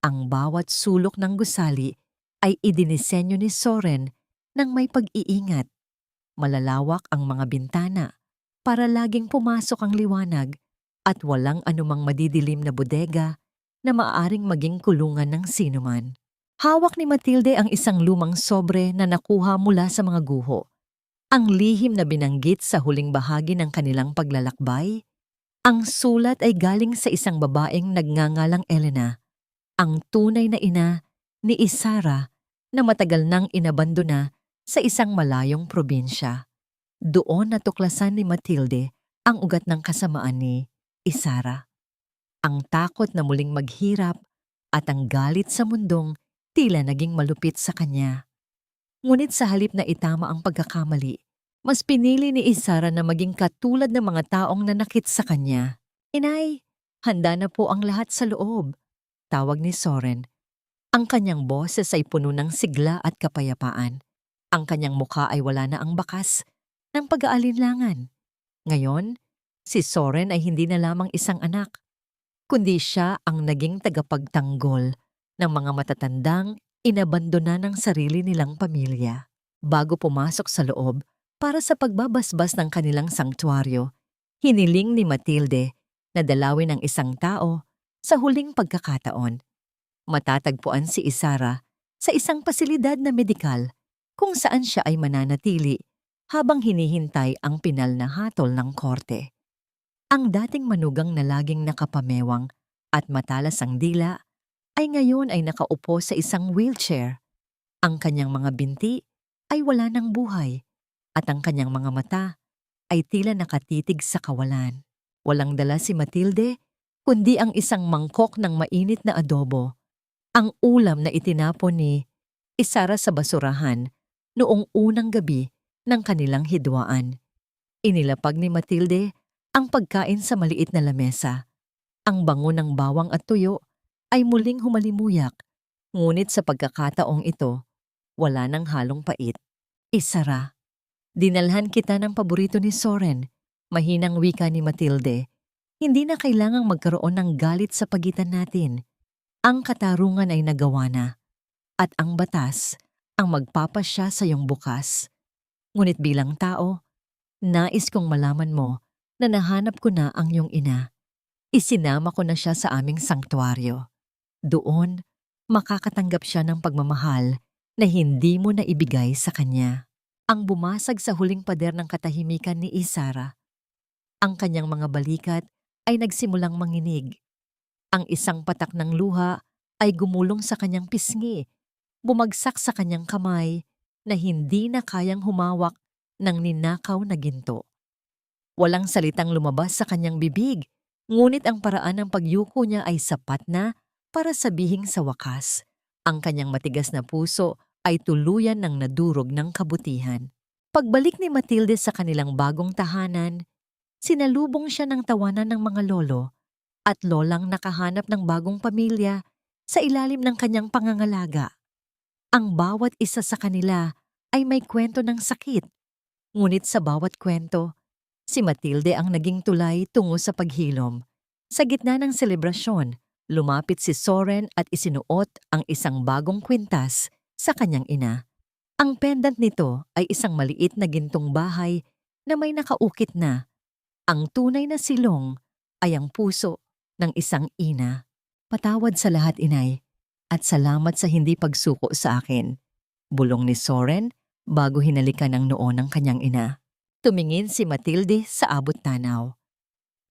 Ang bawat sulok ng gusali ay idinisenyo ni Soren ng may pag-iingat. Malalawak ang mga bintana para laging pumasok ang liwanag at walang anumang madidilim na bodega na maaaring maging kulungan ng sinuman. Hawak ni Matilde ang isang lumang sobre na nakuha mula sa mga guho. Ang lihim na binanggit sa huling bahagi ng kanilang paglalakbay. Ang sulat ay galing sa isang babaeng nagngangalang Elena, ang tunay na ina ni Isara na matagal nang inabandona sa isang malayong probinsya. Doon natuklasan ni Matilde ang ugat ng kasamaan ni Isara. Ang takot na muling maghirap at ang galit sa mundong tila naging malupit sa kanya. Ngunit sa halip na itama ang pagkakamali, mas pinili ni Isara na maging katulad ng mga taong nanakit sa kanya. "Inay, handa na po ang lahat sa loob," tawag ni Soren. Ang kanyang boses ay puno ng sigla at kapayapaan. Ang kanyang mukha ay wala na ang bakas ng pag-aalinlangan. Ngayon, si Soren ay hindi na lamang isang anak, kundi siya ang naging tagapagtanggol ng mga matatandang inabandona ng sarili nilang pamilya. Bago pumasok sa loob para sa pagbabasbas ng kanilang sanktuaryo, hiniling ni Matilde na dalawin ang isang tao sa huling pagkakataon. Matatagpuan si Isara sa isang pasilidad na medikal kung saan siya ay mananatili habang hinihintay ang pinal na hatol ng korte. Ang dating manugang na laging nakapamewang at matalas ang dila ay ngayon ay nakaupo sa isang wheelchair. Ang kanyang mga binti ay wala ng buhay at ang kanyang mga mata ay tila nakatitig sa kawalan. Walang dala si Matilde kundi ang isang mangkok ng mainit na adobo, ang ulam na itinapon ni Isara sa basurahan noong unang gabi ng kanilang hidwaan. Inilapag ni Matilde ang pagkain sa maliit na lamesa. Ang bango ng bawang at tuyo ay muling humalimuyak, ngunit sa pagkakataong ito, wala nang halong pait. "Isara, dinalhan kita ng paborito ni Soren," mahinang wika ni Matilde. "Hindi na kailangang magkaroon ng galit sa pagitan natin. Ang katarungan ay nagawa na, at ang batas ang magpapasya sa iyong bukas. Ngunit bilang tao, nais kong malaman mo na nahanap ko na ang iyong ina. Isinama ko na siya sa aming sanktuaryo. Doon, makakatanggap siya ng pagmamahal na hindi mo na ibigay sa kanya." Ang bumasag sa huling pader ng katahimikan ni Isara. Ang kanyang mga balikat ay nagsimulang manginig. Ang isang patak ng luha ay gumulong sa kanyang pisngi, bumagsak sa kanyang kamay na hindi na kayang humawak ng ninakaw na ginto. Walang salitang lumabas sa kanyang bibig, ngunit ang paraan ng pagyuko niya ay sapat na para sabihing sa wakas, ang kanyang matigas na puso ay tuluyan ng nadurog ng kabutihan. Pagbalik ni Matilde sa kanilang bagong tahanan, sinalubong siya ng tawanan ng mga lolo at lolang nakahanap ng bagong pamilya sa ilalim ng kanyang pangangalaga. Ang bawat isa sa kanila ay may kwento ng sakit. Ngunit sa bawat kwento, si Matilde ang naging tulay tungo sa paghilom. Sa gitna ng selebrasyon, lumapit si Soren at isinuot ang isang bagong kwintas sa kanyang ina. Ang pendant nito ay isang maliit na gintong bahay na may nakaukit na. Ang tunay na silong ay ang puso ng isang ina. Patawad sa lahat, inay, at salamat sa hindi pagsuko sa akin. Bulong ni Soren bago hinalikan ang noo ng kanyang ina. Tumingin si Matilde sa abot tanaw.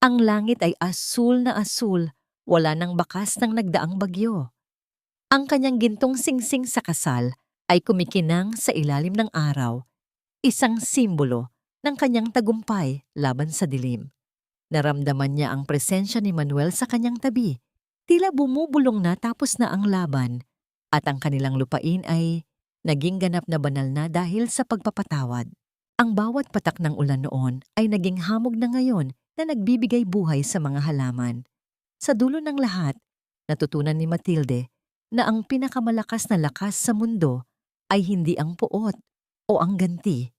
Ang langit ay asul na asul, wala nang bakas ng nagdaang bagyo. Ang kanyang gintong singsing sa kasal ay kumikinang sa ilalim ng araw, isang simbolo ng kanyang tagumpay laban sa dilim. Naramdaman niya ang presensya ni Manuel sa kanyang tabi. Tila bumubulong na tapos na ang laban at ang kanilang lupain ay naging ganap na banal na dahil sa pagpapatawad. Ang bawat patak ng ulan noon ay naging hamog na ngayon na nagbibigay buhay sa mga halaman. Sa dulo ng lahat, natutunan ni Matilde na ang pinakamalakas na lakas sa mundo ay hindi ang puot o ang ganti,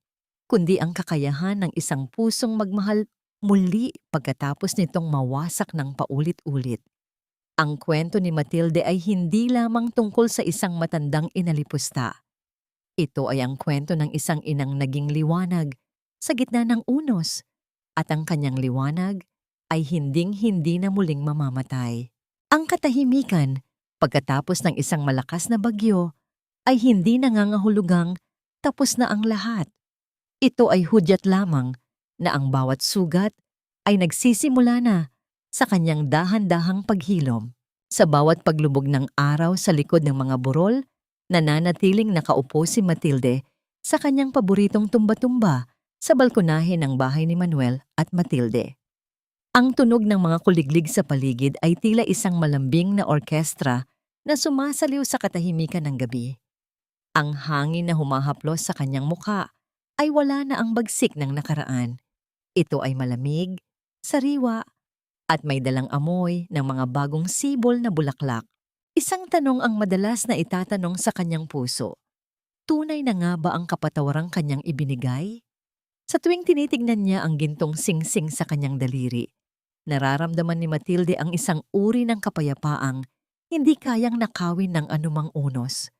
kundi ang kakayahan ng isang pusong magmahal muli pagkatapos nitong mawasak ng paulit-ulit. Ang kwento ni Matilde ay hindi lamang tungkol sa isang matandang inalipusta. Ito ay ang kwento ng isang inang naging liwanag sa gitna ng unos at ang kanyang liwanag ay hinding-hindi na muling mamamatay. Ang katahimikan pagkatapos ng isang malakas na bagyo ay hindi nangangahulugang tapos na ang lahat. Ito ay hudyat lamang na ang bawat sugat ay nagsisimula na sa kanyang dahan-dahang paghilom. Sa bawat paglubog ng araw sa likod ng mga burol, nananatiling nakaupo si Matilde sa kanyang paboritong tumba-tumba sa balkonahe ng bahay ni Manuel at Matilde. Ang tunog ng mga kuliglig sa paligid ay tila isang malambing na orkestra na sumasaliw sa katahimikan ng gabi. Ang hangin na humahaplos sa kanyang muka ay wala na ang bagsik ng nakaraan. Ito ay malamig, sariwa, at may dalang amoy ng mga bagong sibol na bulaklak. Isang tanong ang madalas na itatanong sa kanyang puso. Tunay na nga ba ang kapatawarang kanyang ibinigay? Sa tuwing tinitignan niya ang gintong singsing sa kanyang daliri, nararamdaman ni Matilde ang isang uri ng kapayapaang hindi kayang nakawin ng anumang unos.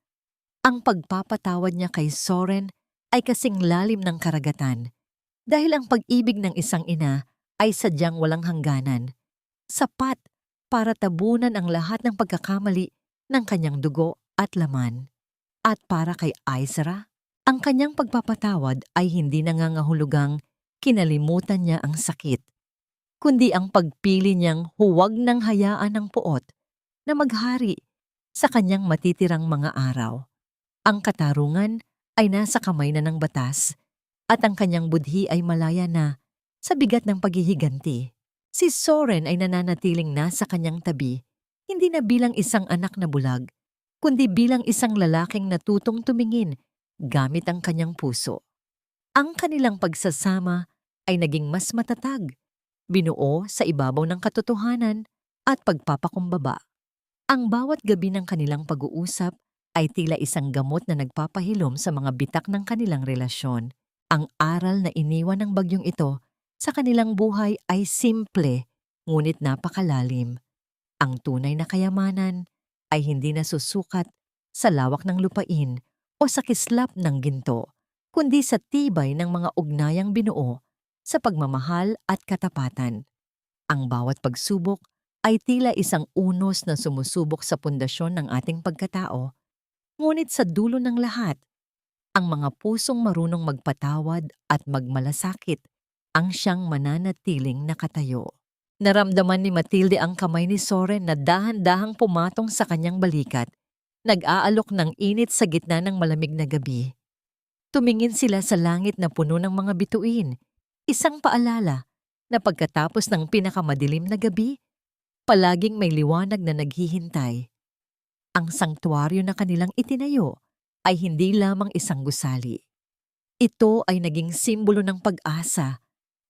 Ang pagpapatawad niya kay Soren ay kasing lalim ng karagatan dahil ang pag-ibig ng isang ina ay sadyang walang hangganan, sapat para tabunan ang lahat ng pagkakamali ng kanyang dugo at laman. At para kay Aizra, ang kanyang pagpapatawad ay hindi nangangahulugang kinalimutan niya ang sakit, kundi ang pagpili niyang huwag nang hayaan ng puot na maghari sa kanyang matitirang mga araw. Ang katarungan ay nasa kamay na ng batas at ang kanyang budhi ay malaya na sa bigat ng paghihiganti. Si Soren ay nananatiling nasa kanyang tabi, hindi na bilang isang anak na bulag, kundi bilang isang lalaking natutong tumingin gamit ang kanyang puso. Ang kanilang pagsasama ay naging mas matatag, binuo sa ibabaw ng katotohanan at pagpapakumbaba. Ang bawat gabi ng kanilang pag-uusap ay tila isang gamot na nagpapahilom sa mga bitak ng kanilang relasyon. Ang aral na iniwan ng bagyong ito sa kanilang buhay ay simple, ngunit napakalalim. Ang tunay na kayamanan ay hindi nasusukat sa lawak ng lupain o sa kislap ng ginto, kundi sa tibay ng mga ugnayang binuo sa pagmamahal at katapatan. Ang bawat pagsubok ay tila isang unos na sumusubok sa pundasyon ng ating pagkatao, ngunit sa dulo ng lahat, ang mga pusong marunong magpatawad at magmalasakit ang siyang mananatiling nakatayo. Naramdaman ni Matilde ang kamay ni Soren na dahan-dahang pumatong sa kanyang balikat, nag-aalok ng init sa gitna ng malamig na gabi. Tumingin sila sa langit na puno ng mga bituin, isang paalala na pagkatapos ng pinakamadilim na gabi, palaging may liwanag na naghihintay. Ang sangtuaryo na kanilang itinayo ay hindi lamang isang gusali. Ito ay naging simbolo ng pag-asa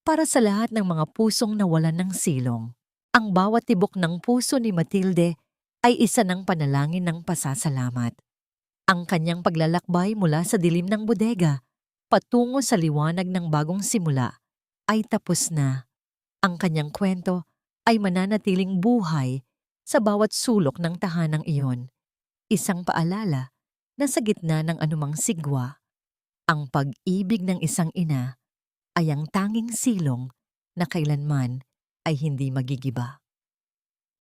para sa lahat ng mga pusong nawalan ng silong. Ang bawat tibok ng puso ni Matilde ay isa ng panalangin ng pasasalamat. Ang kanyang paglalakbay mula sa dilim ng bodega patungo sa liwanag ng bagong simula ay tapos na. Ang kanyang kwento ay mananatiling buhay sa bawat sulok ng tahanang iyon. Isang paalala na sa gitna ng anumang sigwa, ang pag-ibig ng isang ina ay ang tanging silong na kailanman ay hindi magigiba.